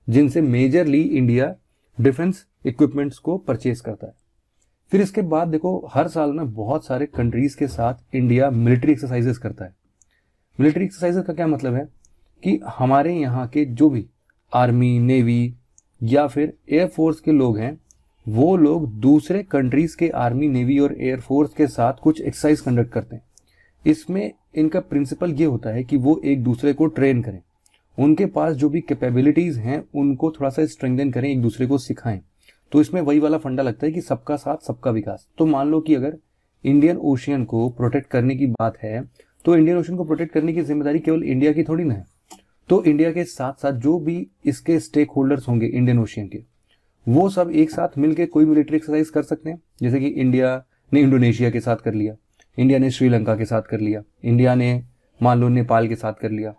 जिनसे मेजरली इंडिया डिफेंस इक्विपमेंट्स को परचेज करता है। फिर इसके बाद देखो हर साल में बहुत सारे कंट्रीज के साथ इंडिया मिलिट्री एक्सरसाइजेस करता है। मिलिट्री एक्सरसाइजेस का क्या मतलब है कि हमारे यहाँ के जो भी आर्मी, नेवी या फिर एयरफोर्स के लोग हैं वो लोग दूसरे कंट्रीज के आर्मी, नेवी और एयरफोर्स के साथ कुछ एक्सरसाइज कंडक्ट करते हैं। इसमें इनका प्रिंसिपल ये होता है कि वो एक दूसरे को ट्रेन करें, उनके पास जो भी कैपेबिलिटीज हैं उनको थोड़ा सा स्ट्रेंथन करें, एक दूसरे को सिखाएं। तो इसमें वही वाला फंडा लगता है कि सबका साथ सबका विकास। तो मान लो कि अगर इंडियन ओशियन को प्रोटेक्ट करने की बात है तो इंडियन ओशियन को प्रोटेक्ट करने की जिम्मेदारी केवल इंडिया की थोड़ी ना है। तो इंडिया के साथ साथ जो भी इसके स्टेक होल्डर्स होंगे इंडियन ओशियन के, वो सब एक साथ मिलकर कोई मिलिट्री एक्सरसाइज कर सकते हैं। जैसे कि इंडिया ने इंडोनेशिया के साथ कर लिया, इंडिया ने श्रीलंका के साथ कर लिया, इंडिया ने मान लो नेपाल के साथ कर लिया।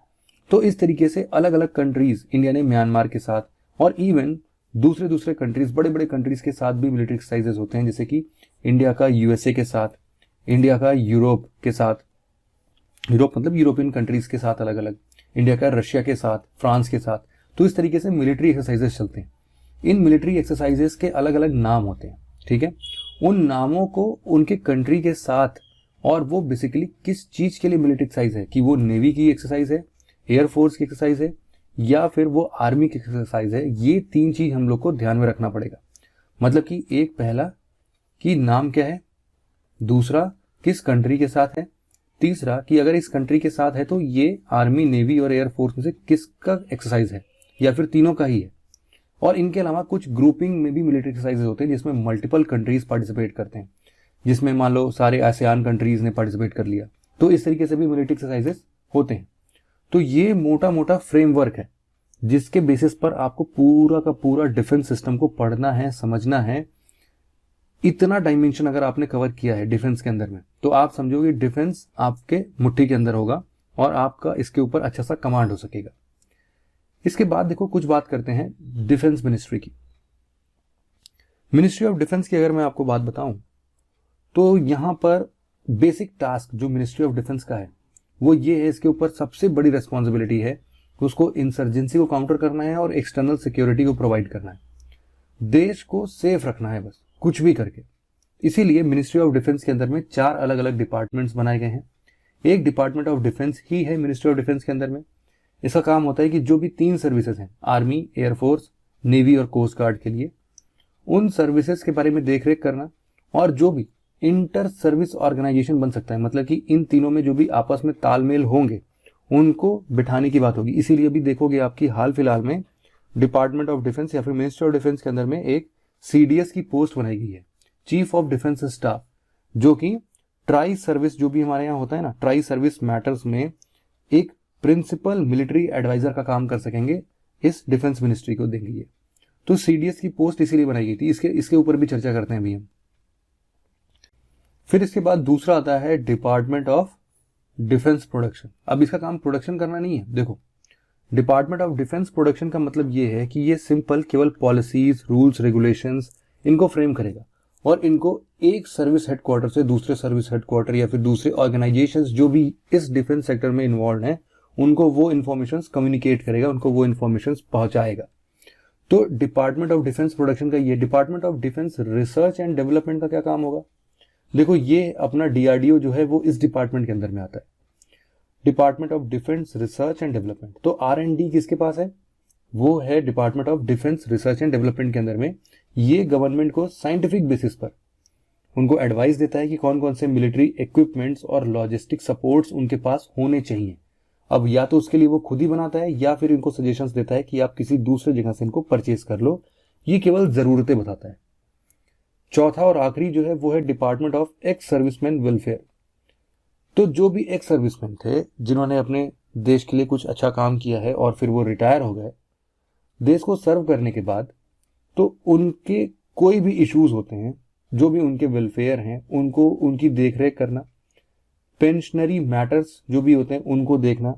तो इस तरीके से अलग अलग कंट्रीज, इंडिया ने म्यांमार के साथ और इवन दूसरे कंट्रीज, बड़े बड़े कंट्रीज के साथ भी मिलिट्री एक्सरसाइजेस होते हैं। जैसे कि इंडिया का यूएसए के साथ, इंडिया का यूरोप के साथ, यूरोप मतलब यूरोपियन कंट्रीज के साथ अलग अलग, इंडिया का रशिया के साथ, फ्रांस के साथ। तो इस तरीके से मिलिट्री एक्सरसाइजेस चलते हैं। इन मिलिट्री एक्सरसाइजेस के अलग अलग नाम होते हैं, ठीक है। उन नामों को उनके कंट्री के साथ, और वो बेसिकली किस चीज के लिए मिलिट्री एक्सरसाइज है, कि वो नेवी की एक्सरसाइज है, एयरफोर्स की एक्सरसाइज है या फिर वो आर्मी की एक्सरसाइज है, ये 3 चीज हम लोग को ध्यान में रखना पड़ेगा। मतलब कि एक पहला कि नाम क्या है, दूसरा किस कंट्री के साथ है, तीसरा कि अगर इस कंट्री के साथ है तो ये आर्मी, नेवी और एयरफोर्स में से किसका एक्सरसाइज है या फिर तीनों का ही है। और इनके अलावा कुछ ग्रुपिंग में भी मिलिट्री एक्सरसाइजेस होते हैं जिसमें मल्टीपल कंट्रीज पार्टिसिपेट करते हैं, जिसमें मान लो सारे आसियान कंट्रीज ने पार्टिसिपेट कर लिया। तो इस तरीके से भी मिलिट्री एक्सरसाइजेस होते हैं। तो ये मोटा मोटा फ्रेमवर्क है जिसके बेसिस पर आपको पूरा का पूरा डिफेंस सिस्टम को पढ़ना है, समझना है। इतना डायमेंशन अगर आपने कवर किया है डिफेंस के अंदर में तो आप समझोगे डिफेंस आपके मुट्ठी के अंदर होगा और आपका इसके ऊपर अच्छा सा कमांड हो सकेगा। इसके बाद देखो कुछ बात करते हैं डिफेंस मिनिस्ट्री की। मिनिस्ट्री ऑफ डिफेंस की अगर मैं आपको बात बताऊं तो यहां पर बेसिक टास्क जो मिनिस्ट्री ऑफ डिफेंस का है वो ये है, इसके ऊपर सबसे बड़ी रेस्पॉन्सिबिलिटी है कि उसको इंसर्जेंसी को काउंटर करना है और एक्सटर्नल सिक्योरिटी को प्रोवाइड करना है, देश को सेफ रखना है बस कुछ भी करके। इसीलिए मिनिस्ट्री ऑफ डिफेंस के अंदर में 4 अलग अलग डिपार्टमेंट्स बनाए गए हैं। एक डिपार्टमेंट ऑफ डिफेंस ही है मिनिस्ट्री ऑफ डिफेंस के अंदर में। इसका काम होता है कि जो भी 3 सर्विसेज हैं, आर्मी, एयरफोर्स, नेवी और कोस्ट गार्ड के लिए, उन सर्विसेज के बारे में देखरेख करना, और जो भी इंटर सर्विस ऑर्गेनाइजेशन बन सकता है, मतलब कि इन तीनों में जो भी आपस में तालमेल होंगे उनको बिठाने की बात होगी। इसीलिए अभी देखोगे आपकी हाल फिलहाल में डिपार्टमेंट ऑफ डिफेंस या फिर मिनिस्ट्री ऑफ डिफेंस के अंदर में एक सीडीएस की पोस्ट बनाई गई है, चीफ ऑफ डिफेंस स्टाफ, जो कि ट्राई सर्विस जो भी हमारे यहाँ होता है ना, ट्राई सर्विस मैटर्स में एक प्रिंसिपल मिलिट्री एडवाइजर का काम कर सकेंगे, इस डिफेंस मिनिस्ट्री को देंगे ये। तो सीडीएस की पोस्ट इसीलिए बनाई गई थी। इसके ऊपर भी चर्चा करते हैं अभी हम। फिर इसके बाद दूसरा आता है डिपार्टमेंट ऑफ डिफेंस प्रोडक्शन। अब इसका काम प्रोडक्शन करना नहीं है। देखो, डिपार्टमेंट ऑफ डिफेंस प्रोडक्शन का मतलब ये है कि ये सिंपल केवल पॉलिसीज, रूल्स, रेगुलेशंस इनको फ्रेम करेगा और इनको एक सर्विस हेडक्वार्टर से दूसरे सर्विस हेडक्वार्टर या फिर दूसरे ऑर्गेनाइजेशंस जो भी इस डिफेंस सेक्टर में इन्वॉल्व हैं उनको वो इन्फॉर्मेशंस कम्युनिकेट करेगा, उनको वो इन्फॉर्मेशंस पहुंचाएगा। तो डिपार्टमेंट ऑफ डिफेंस प्रोडक्शन का ये department of defence research and development का क्या काम होगा? देखो ये अपना डीआरडीओ जो है वो इस डिपार्टमेंट के अंदर में आता है, department of defence research and development. तो R&D किसके पास है? वो है department of defence research and development के अंदर में। ये गवर्नमेंट को साइंटिफिक बेसिस पर उनको एडवाइस देता है कि कौन कौन से मिलिट्री इक्विपमेंट्स और लॉजिस्टिक सपोर्ट्स उनके पास होने चाहिए। अब या तो उसके लिए वो खुद ही बनाता है या फिर इनको सजेशंस देता है कि आप किसी दूसरे जगह से इनको परचेज कर लो। ये केवल जरूरतें बताता है। चौथा और आखिरी जो है वो है department of ex serviceman welfare. तो जो भी एक्स सर्विसमैन थे जिन्होंने अपने देश के लिए कुछ अच्छा काम किया है और फिर वो रिटायर हो गए, देश को सर्व करने के बाद तो उनके कोई भी इश्यूज होते हैं, जो भी उनके वेलफेयर हैं, उनको उनकी देखरेख करना, पेंशनरी मैटर्स जो भी होते हैं उनको देखना,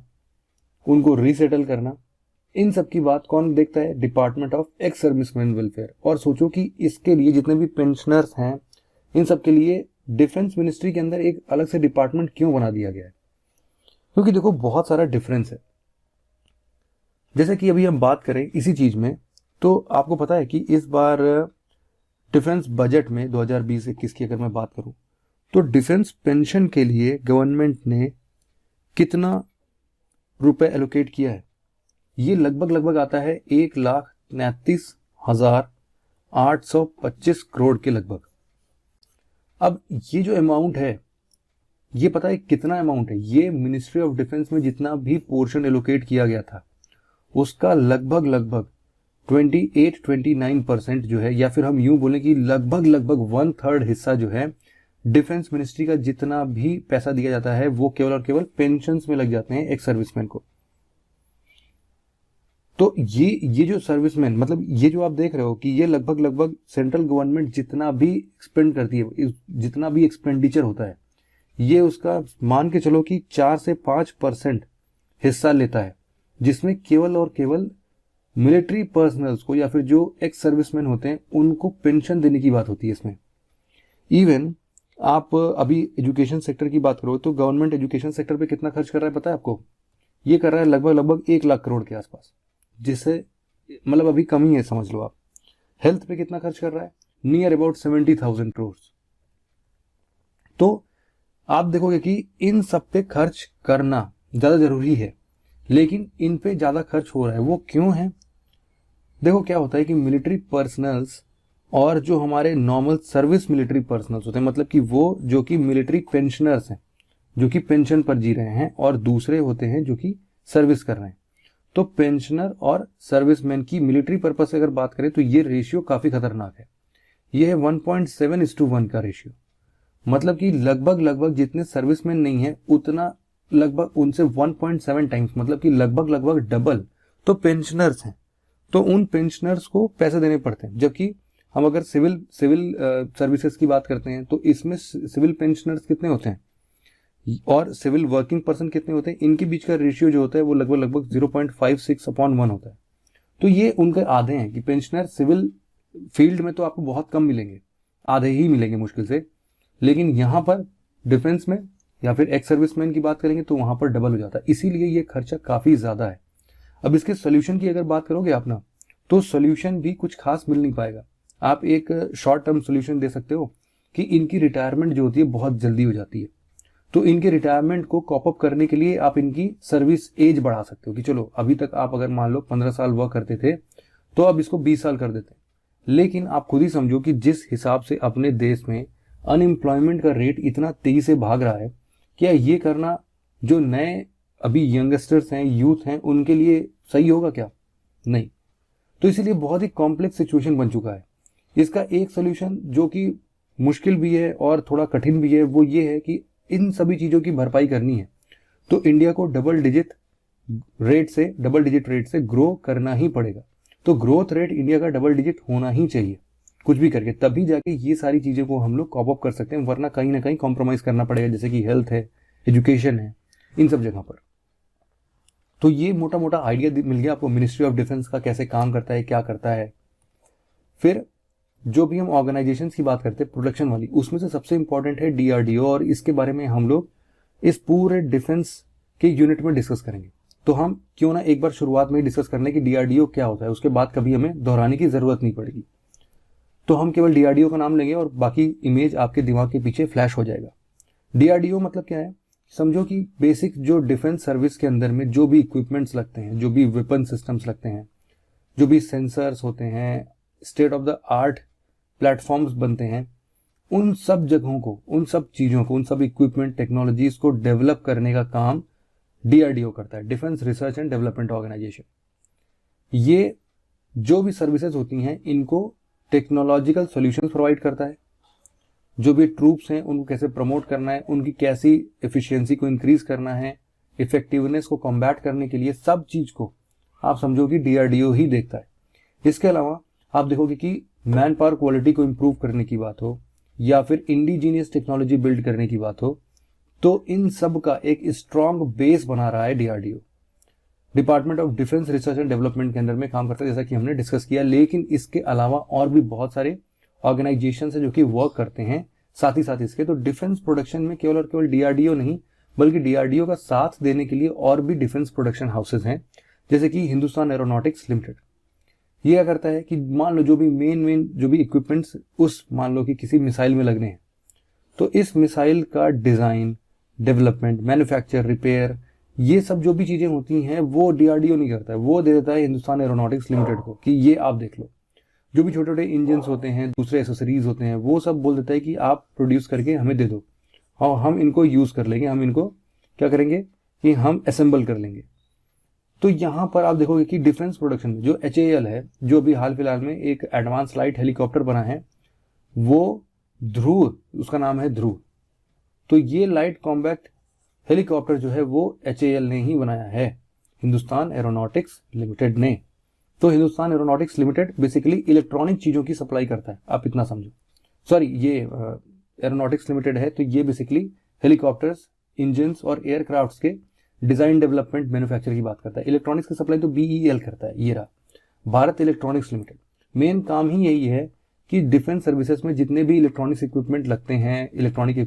उनको रीसेटल करना, इन सब की बात कौन देखता है? Department of ex serviceman welfare. और सोचो कि इसके लिए जितने भी पेंशनर्स हैं इन सब के लिए डिफेंस मिनिस्ट्री के अंदर एक अलग से डिपार्टमेंट क्यों बना दिया गया है? क्योंकि देखो बहुत सारा डिफरेंस है। जैसे कि अभी हम बात करें इसी चीज में, तो आपको पता है कि इस बार डिफेंस बजट में 2020-21 की अगर मैं बात करूं तो डिफेंस पेंशन के लिए गवर्नमेंट ने कितना रुपए एलोकेट किया है? ये लगभग आता है 1,39,825 करोड़ के लगभग। अब ये जो अमाउंट है ये पता है कितना अमाउंट है? ये मिनिस्ट्री ऑफ डिफेंस में जितना भी पोर्शन एलोकेट किया गया था उसका लगभग 28-29% जो है, या फिर हम यूं बोलें कि लगभग 1/3 हिस्सा जो है डिफेंस मिनिस्ट्री का जितना भी पैसा दिया जाता है वो केवल और केवल पेंशन्स में लग जाते हैं एक सर्विसमैन को। तो ये जो सर्विसमैन, मतलब ये जो आप देख रहे हो कि ये लगभग सेंट्रल गवर्नमेंट जितना भी एक्सपेंड करती है, जितना भी एक्सपेंडिचर होता है, ये उसका मान के चलो कि 4 से 5% हिस्सा लेता है, जिसमें केवल और केवल मिलिट्री पर्सनल्स को या फिर जो एक्स सर्विसमैन होते हैं उनको पेंशन देने की बात होती है इसमें। इवन आप अभी एजुकेशन सेक्टर की बात करो तो गवर्नमेंट एजुकेशन सेक्टर पे कितना खर्च कर रहा है पता है आपको? ये कर रहा है लगभग 1 लाख करोड़ के आसपास, जिससे मतलब अभी कम ही है समझ लो आप। हेल्थ पे कितना खर्च कर रहा है? Near about 70,000 crore. तो आप देखोगे कि इन सब पे खर्च करना ज्यादा जरूरी है, लेकिन इन पे ज्यादा खर्च हो रहा है। वो क्यों है? देखो क्या होता है कि मिलिट्री पर्सनल्स और जो हमारे नॉर्मल सर्विस मिलिट्री पर्सनल्स होते हैं, मतलब कि वो जो कि मिलिट्री पेंशनर्स हैं, जो कि पेंशन पर जी रहे हैं, और दूसरे होते हैं जो कि सर्विस कर रहे हैं। तो पेंशनर और सर्विसमैन की मिलिट्री पर्पज से अगर बात करें तो ये रेशियो काफी खतरनाक है। ये है 1.7:1 का रेशियो। मतलब कि लगभग जितने सर्विसमैन नहीं है उतना लगभग उनसे 1.7 टाइम्स, मतलब कि लगभग डबल तो पेंशनर्स हैं। तो उन पेंशनर्स को पैसे देने पड़ते हैं। जबकि हम अगर सिविल सर्विसेज की बात करते हैं तो इसमें सिविल पेंशनर्स कितने होते हैं और सिविल वर्किंग पर्सन कितने होते हैं, इनके बीच का रेशियो जो होता है वो लगभग 0.56/1 होता है। तो ये उनके आधे हैं कि पेंशनर सिविल फील्ड में तो आपको बहुत कम मिलेंगे, आधे ही मिलेंगे मुश्किल से, लेकिन यहां पर डिफेंस में या फिर एक्स सर्विसमैन की बात करेंगे तो वहां पर डबल हो जाता है। इसीलिए ये खर्चा काफी ज्यादा है। अब इसके सोल्यूशन की अगर बात करोगे आप ना, तो सोल्यूशन भी कुछ खास मिल नहीं पाएगा। आप एक शॉर्ट टर्म सोल्यूशन दे सकते हो कि इनकी रिटायरमेंट जो होती है बहुत जल्दी हो जाती है, तो इनके रिटायरमेंट को कॉप अप करने के लिए आप इनकी सर्विस एज बढ़ा सकते हो कि चलो अभी तक आप अगर मान लो 15 साल वर्क करते थे तो अब इसको 20 साल कर देते हैं। लेकिन आप खुद ही समझो कि जिस हिसाब से अपने देश में अनएम्प्लॉयमेंट का रेट इतना तेजी से भाग रहा है, क्या ये करना जो नए अभी यंगस्टर्स हैं, यूथ हैं, उनके लिए सही होगा क्या? नहीं। तो इसीलिए बहुत ही कॉम्प्लेक्स सिचुएशन बन चुका है। इसका एक सोल्यूशन जो कि मुश्किल भी है और थोड़ा कठिन भी है वो ये है कि इन सभी चीजों की भरपाई करनी है तो इंडिया को डबल डिजिट रेट से ग्रो करना ही पड़ेगा। तो ग्रोथ रेट इंडिया का डबल डिजिट होना ही चाहिए कुछ भी करके, तभी जाके ये सारी चीजों को हम लोग कॉप अप कर सकते हैं, वरना कहीं ना कहीं कॉम्प्रोमाइज करना पड़ेगा, जैसे कि हेल्थ है, एजुकेशन है, इन सब जगह पर। तो ये मोटा मोटा आइडिया मिल गया आपको मिनिस्ट्री ऑफ डिफेंस का कैसे काम करता है, क्या करता है। फिर जो भी हम ऑर्गेनाइजेशन की बात करते हैं प्रोडक्शन वाली, उसमें से सबसे इंपॉर्टेंट है डीआरडीओ, और इसके बारे में हम लोग इस पूरे डिफेंस के यूनिट में डिस्कस करेंगे। तो हम क्यों ना एक बार शुरुआत में डिस्कस कर लें कि डीआरडीओ क्या होता है, उसके बाद कभी हमें दोहराने की जरूरत नहीं पड़ेगी। तो हम केवल डीआरडीओ का नाम लेंगे और बाकी इमेज आपके दिमाग के पीछे फ्लैश हो जाएगा। डीआरडीओ मतलब क्या है, समझो कि बेसिक जो डिफेंस सर्विस के अंदर में जो भी इक्विपमेंट्स लगते हैं, जो भी वेपन सिस्टम्स लगते हैं, जो भी सेंसर्स होते हैं, state of the art platforms बनते हैं, उन सब जगहों को, उन सब चीजों को, उन सब इक्विपमेंट टेक्नोलॉजीज को डेवलप करने का काम डीआरडीओ करता है, defence research and development organisation. ये जो भी सर्विसेज होती हैं इनको टेक्नोलॉजिकल सॉल्यूशंस प्रोवाइड करता है। जो भी ट्रूप्स हैं उनको कैसे प्रमोट करना है, उनकी कैसी एफिशिएंसी को इंक्रीज करना है, इफेक्टिवनेस को कॉम्बैट करने के लिए, सब चीज को आप समझो कि डीआरडीओ ही देखता है। इसके अलावा आप देखोगे कि मैन पावर क्वालिटी को इंप्रूव करने की बात हो या फिर इंडिजीनियस टेक्नोलॉजी बिल्ड करने की बात हो, तो इन सब का एक स्ट्रॉन्ग बेस बना रहा है DRDO. Department of defence research and development के अंदर में काम करता है, जैसा कि हमने डिस्कस किया। लेकिन इसके अलावा और भी बहुत सारे ऑर्गेनाइजेशन है जो कि वर्क करते हैं साथ ही साथ इसके। तो डिफेंस प्रोडक्शन में केवल और केवल डीआरडीओ नहीं, बल्कि डीआरडीओ का साथ देने के लिए और भी डिफेंस प्रोडक्शन हाउसेज हैं, जैसे कि हिंदुस्तान एरोनॉटिक्स लिमिटेड। ये क्या करता है कि मान लो जो भी मेन जो भी इक्विपमेंट्स उस मान लो कि किसी मिसाइल में लगने हैं, तो इस मिसाइल का डिजाइन, डेवलपमेंट, मैन्युफैक्चर, रिपेयर, ये सब जो भी चीजें होती हैं वो डीआरडीओ नहीं करता है, वो दे देता है हिंदुस्तान एरोनॉटिक्स लिमिटेड को कि ये आप देख लो। जो भी छोटे छोटे इंजन होते हैं, दूसरे एसेसरीज होते हैं, वो सब बोल देता है कि आप प्रोड्यूस करके हमें दे दो और हम इनको यूज कर लेंगे, हम इनको क्या करेंगे कि हम असेंबल कर लेंगे। तो यहां पर आप देखोगे कि डिफेंस प्रोडक्शन में जो HAL है, जो अभी हाल फिलहाल में एक एडवांस लाइट हेलीकॉप्टर बना है, वो ध्रुव, उसका नाम है ध्रुव। तो ये लाइट कॉम्बैट हेलीकॉप्टर जो है वो HAL ने ही बनाया है, हिंदुस्तान एरोनॉटिक्स लिमिटेड ने। तो Hindustan aeronautics limited basically electronic चीजों की सप्लाई करता है, आप इतना समझो। सॉरी, ये एरोनॉटिक्स लिमिटेड है, तो ये बेसिकली हेलीकॉप्टर्स, इंजन्स और एयरक्राफ्ट्स के डिजाइन, डेवलपमेंट, मैन्युफैक्चर की बात करता है। इलेक्ट्रॉनिक्स की सप्लाई तो BEL करता है, ये रहा भारत इलेक्ट्रॉनिक्स लिमिटेड। मेन काम ही यही है कि डिफेंस सर्विसेज में जितने भी इलेक्ट्रॉनिक्स इक्विपमेंट लगते हैं, इलेक्ट्रॉनिक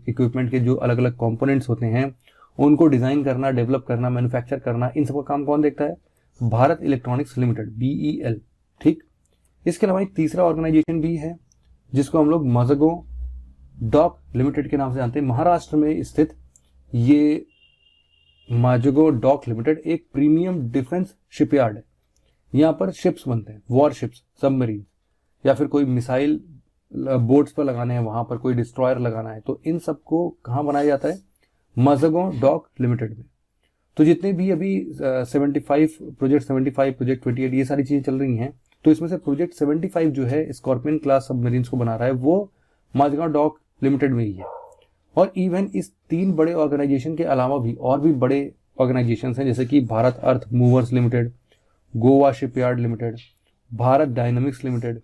इक्विपमेंट के जो अलग अलग कंपोनेंट्स होते हैं, उनको डिजाइन करना, डेवलप करना, मैन्युफैक्चर करना, इन सबका काम कौन देखता है? Bharat electronics limited, BEL। ठीक, इसके अलावा एक तीसरा ऑर्गेनाइजेशन भी है जिसको हम लोग माजगो डॉक लिमिटेड के नाम से जानते हैं। महाराष्ट्र में स्थित ये माजगो डॉक लिमिटेड एक प्रीमियम डिफेंस शिपयार्ड है। यहाँ पर शिप्स बनते हैं, वॉर शिप्स, सबमरीन, या फिर कोई मिसाइल बोट्स पर लगाने हैं, वहां पर कोई डिस्ट्रॉयर लगाना है, तो इन सबको कहाँ बनाया जाता है? माजगो डॉक लिमिटेड में। तो जितने भी अभी 75 प्रोजेक्ट 75, प्रोजेक्ट 28, ये सारी चीजें चल रही हैं, तो इसमें से प्रोजेक्ट 75 जो है स्कॉर्पियन क्लास सबमरीन्स को बना रहा है, वो माजगांव डॉक लिमिटेड में ही है। और इवन इस 3 बड़े ऑर्गेनाइजेशन के अलावा भी और भी बड़े ऑर्गेनाइजेशन हैं, जैसे कि Bharat Earth Movers Limited, Goa Shipyard Limited, Bharat Dynamics Limited.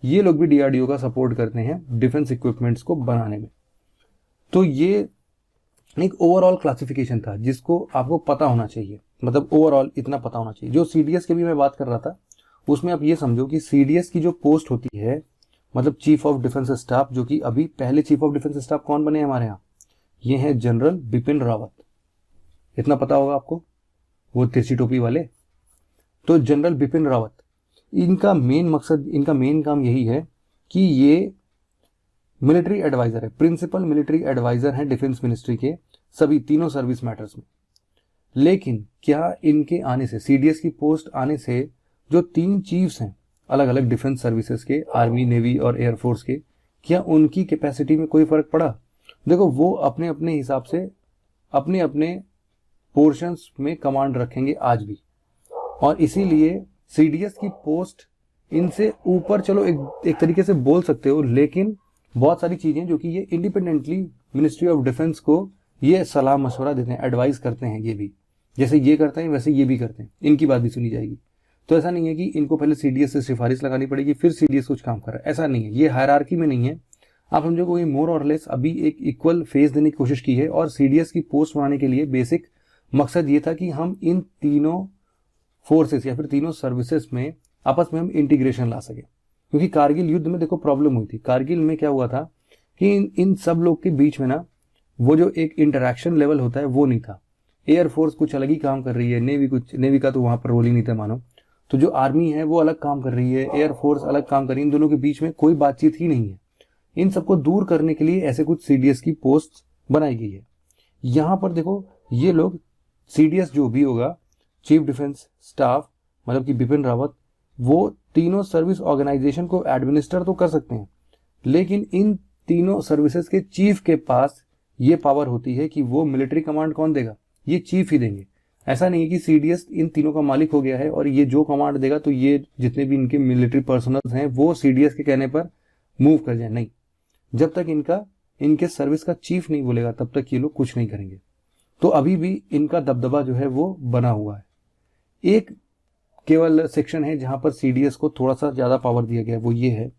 ये लोग भी डीआरडीओ का सपोर्ट करते हैं डिफेंस इक्विपमेंट्स को बनाने में। तो ये एक ओवरऑल क्लासिफिकेशन था जिसको आपको पता होना चाहिए, मतलब ओवरऑल इतना पता होना चाहिए। जो सीडीएस की भी मैं बात कर रहा था, उसमें आप ये समझो कि सीडीएस की जो पोस्ट होती है, मतलब चीफ ऑफ डिफेंस स्टाफ, जो कि अभी पहले चीफ ऑफ डिफेंस स्टाफ कौन बने हमारे यहाँ? ये हैं जनरल बिपिन रावत। इतना पता होगा आपको, वो तिरछी टोपी वाले। तो जनरल बिपिन रावत, इनका मेन मकसद, इनका मेन काम यही है कि ये मिलिट्री एडवाइजर है, प्रिंसिपल मिलिट्री एडवाइजर है डिफेंस मिनिस्ट्री के सभी तीनों सर्विस मैटर्स में। लेकिन क्या इनके आने से, सीडीएस की पोस्ट आने से, जो 3 चीफ्स हैं अलग अलग डिफेंस सर्विसेज के, आर्मी, नेवी और एयरफोर्स के, क्या उनकी कैपेसिटी में कोई फर्क पड़ा? देखो, वो अपने अपने हिसाब से अपने अपने पोर्शंस में कमांड रखेंगे आज भी, और इसीलिए सीडीएस की पोस्ट इनसे ऊपर, चलो एक तरीके से बोल सकते हो, लेकिन बहुत सारी चीजें जो कि ये इंडिपेंडेंटली मिनिस्ट्री ऑफ डिफेंस को ये सलाह मशवरा देते हैं, एडवाइस करते हैं। ये भी जैसे ये करते हैं वैसे ये भी करते हैं, इनकी बात भी सुनी जाएगी। तो ऐसा नहीं है कि इनको पहले सीडीएस से सिफारिश लगानी पड़ेगी फिर सीडीएस कुछ काम कर रहा है, ऐसा नहीं है। ये हायरार्की में नहीं है। आप समझो कोई मोर और लेस अभी एक इक्वल फेस देने की कोशिश की है, और सीडीएस की पोस्ट बनाने के लिए बेसिक मकसद ये था कि हम इन तीनों फोर्सेस या फिर तीनों सर्विसेज में आपस में हम इंटीग्रेशन ला सके। क्योंकि कारगिल युद्ध में देखो प्रॉब्लम हुई थी। कारगिल में क्या हुआ था कि इन सब लोग के बीच में ना वो जो एक इंटरेक्शन लेवल होता है वो नहीं था। एयरफोर्स कुछ अलग ही काम कर रही है, नेवी का तो वहां पर रोल ही नहीं था मानो। तो जो आर्मी है वो अलग काम कर रही है, एयरफोर्स अलग काम कर रही है, इन दोनों के बीच में कोई बातचीत ही नहीं है। इन सबको दूर करने के लिए ऐसे कुछ सीडीएस की पोस्ट बनाई गई है। यहां पर देखो ये लोग सीडीएस जो भी होगा, चीफ डिफेंस स्टाफ मतलब कि बिपिन रावत, वो तीनों सर्विस ऑर्गेनाइजेशन को एडमिनिस्टर तो कर सकते हैं, लेकिन इन तीनों सर्विसेज के चीफ के पास ये पावर होती है कि वो मिलिट्री कमांड कौन देगा, ये चीफ ही देंगे। ऐसा नहीं है कि सीडीएस इन तीनों का मालिक हो गया है और ये जो कमांड देगा तो ये जितने भी इनके मिलिट्री पर्सनल हैं वो सीडीएस के कहने पर मूव कर जाए, नहीं। जब तक इनके सर्विस का चीफ नहीं बोलेगा तब तक ये लोग कुछ नहीं करेंगे। तो अभी भी इनका दबदबा जो है वो बना हुआ है। एक केवल सेक्शन है जहां पर सीडीएस को थोड़ा सा ज्यादा पावर दिया गया है, वो ये है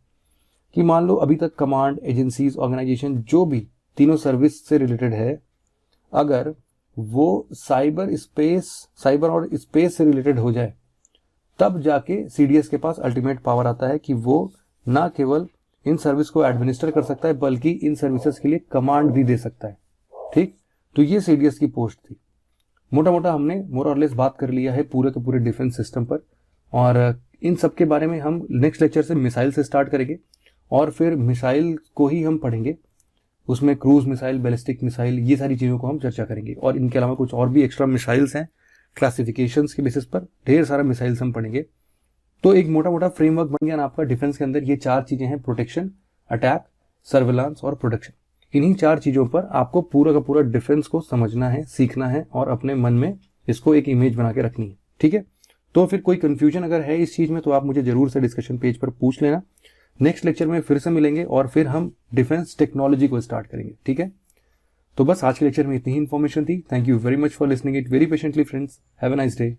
कि मान लो अभी तक कमांड, एजेंसीज, ऑर्गेनाइजेशन जो भी तीनों सर्विस से रिलेटेड है, अगर वो साइबर और स्पेस से रिलेटेड हो जाए तब जाके सीडीएस के पास अल्टीमेट पावर आता है कि वो ना केवल इन सर्विस को एडमिनिस्टर कर सकता है बल्कि इन सर्विसेज के लिए कमांड भी दे सकता है। ठीक, तो ये सीडीएस की पोस्ट थी। मोटा मोटा हमने मोर और लेस बात कर लिया है पूरे के पूरे डिफेंस सिस्टम पर, और इन सब के बारे में हम नेक्स्ट लेक्चर से मिसाइल से स्टार्ट करेंगे और फिर मिसाइल को ही हम पढ़ेंगे। उसमें क्रूज मिसाइल, बैलिस्टिक मिसाइल, ये सारी चीज़ों को हम चर्चा करेंगे। और इनके अलावा कुछ और भी एक्स्ट्रा मिसाइल्स हैं, क्लासिफिकेशंस के बेसिस पर ढेर सारा मिसाइल्स हम पढ़ेंगे। तो एक मोटा मोटा फ्रेमवर्क बन गया ना आपका डिफेंस के अंदर। ये 4 चीजें हैं, प्रोटेक्शन, अटैक, सर्विलांस और प्रोडक्शन। इन्हीं 4 चीजों पर आपको पूरा का पूरा डिफेंस को समझना है, सीखना है और अपने मन में इसको एक इमेज बना के रखनी है। ठीक है, तो फिर कोई कंफ्यूजन अगर है इस चीज में तो आप मुझे जरूर से डिस्कशन पेज पर पूछ लेना। नेक्स्ट लेक्चर में फिर से मिलेंगे और फिर हम डिफेंस टेक्नोलॉजी को स्टार्ट करेंगे। ठीक है, तो बस आज के लेक्चर में इतनी ही इन्फॉर्मेशन थी। Thank you very much for listening it very patiently friends. Have a nice day.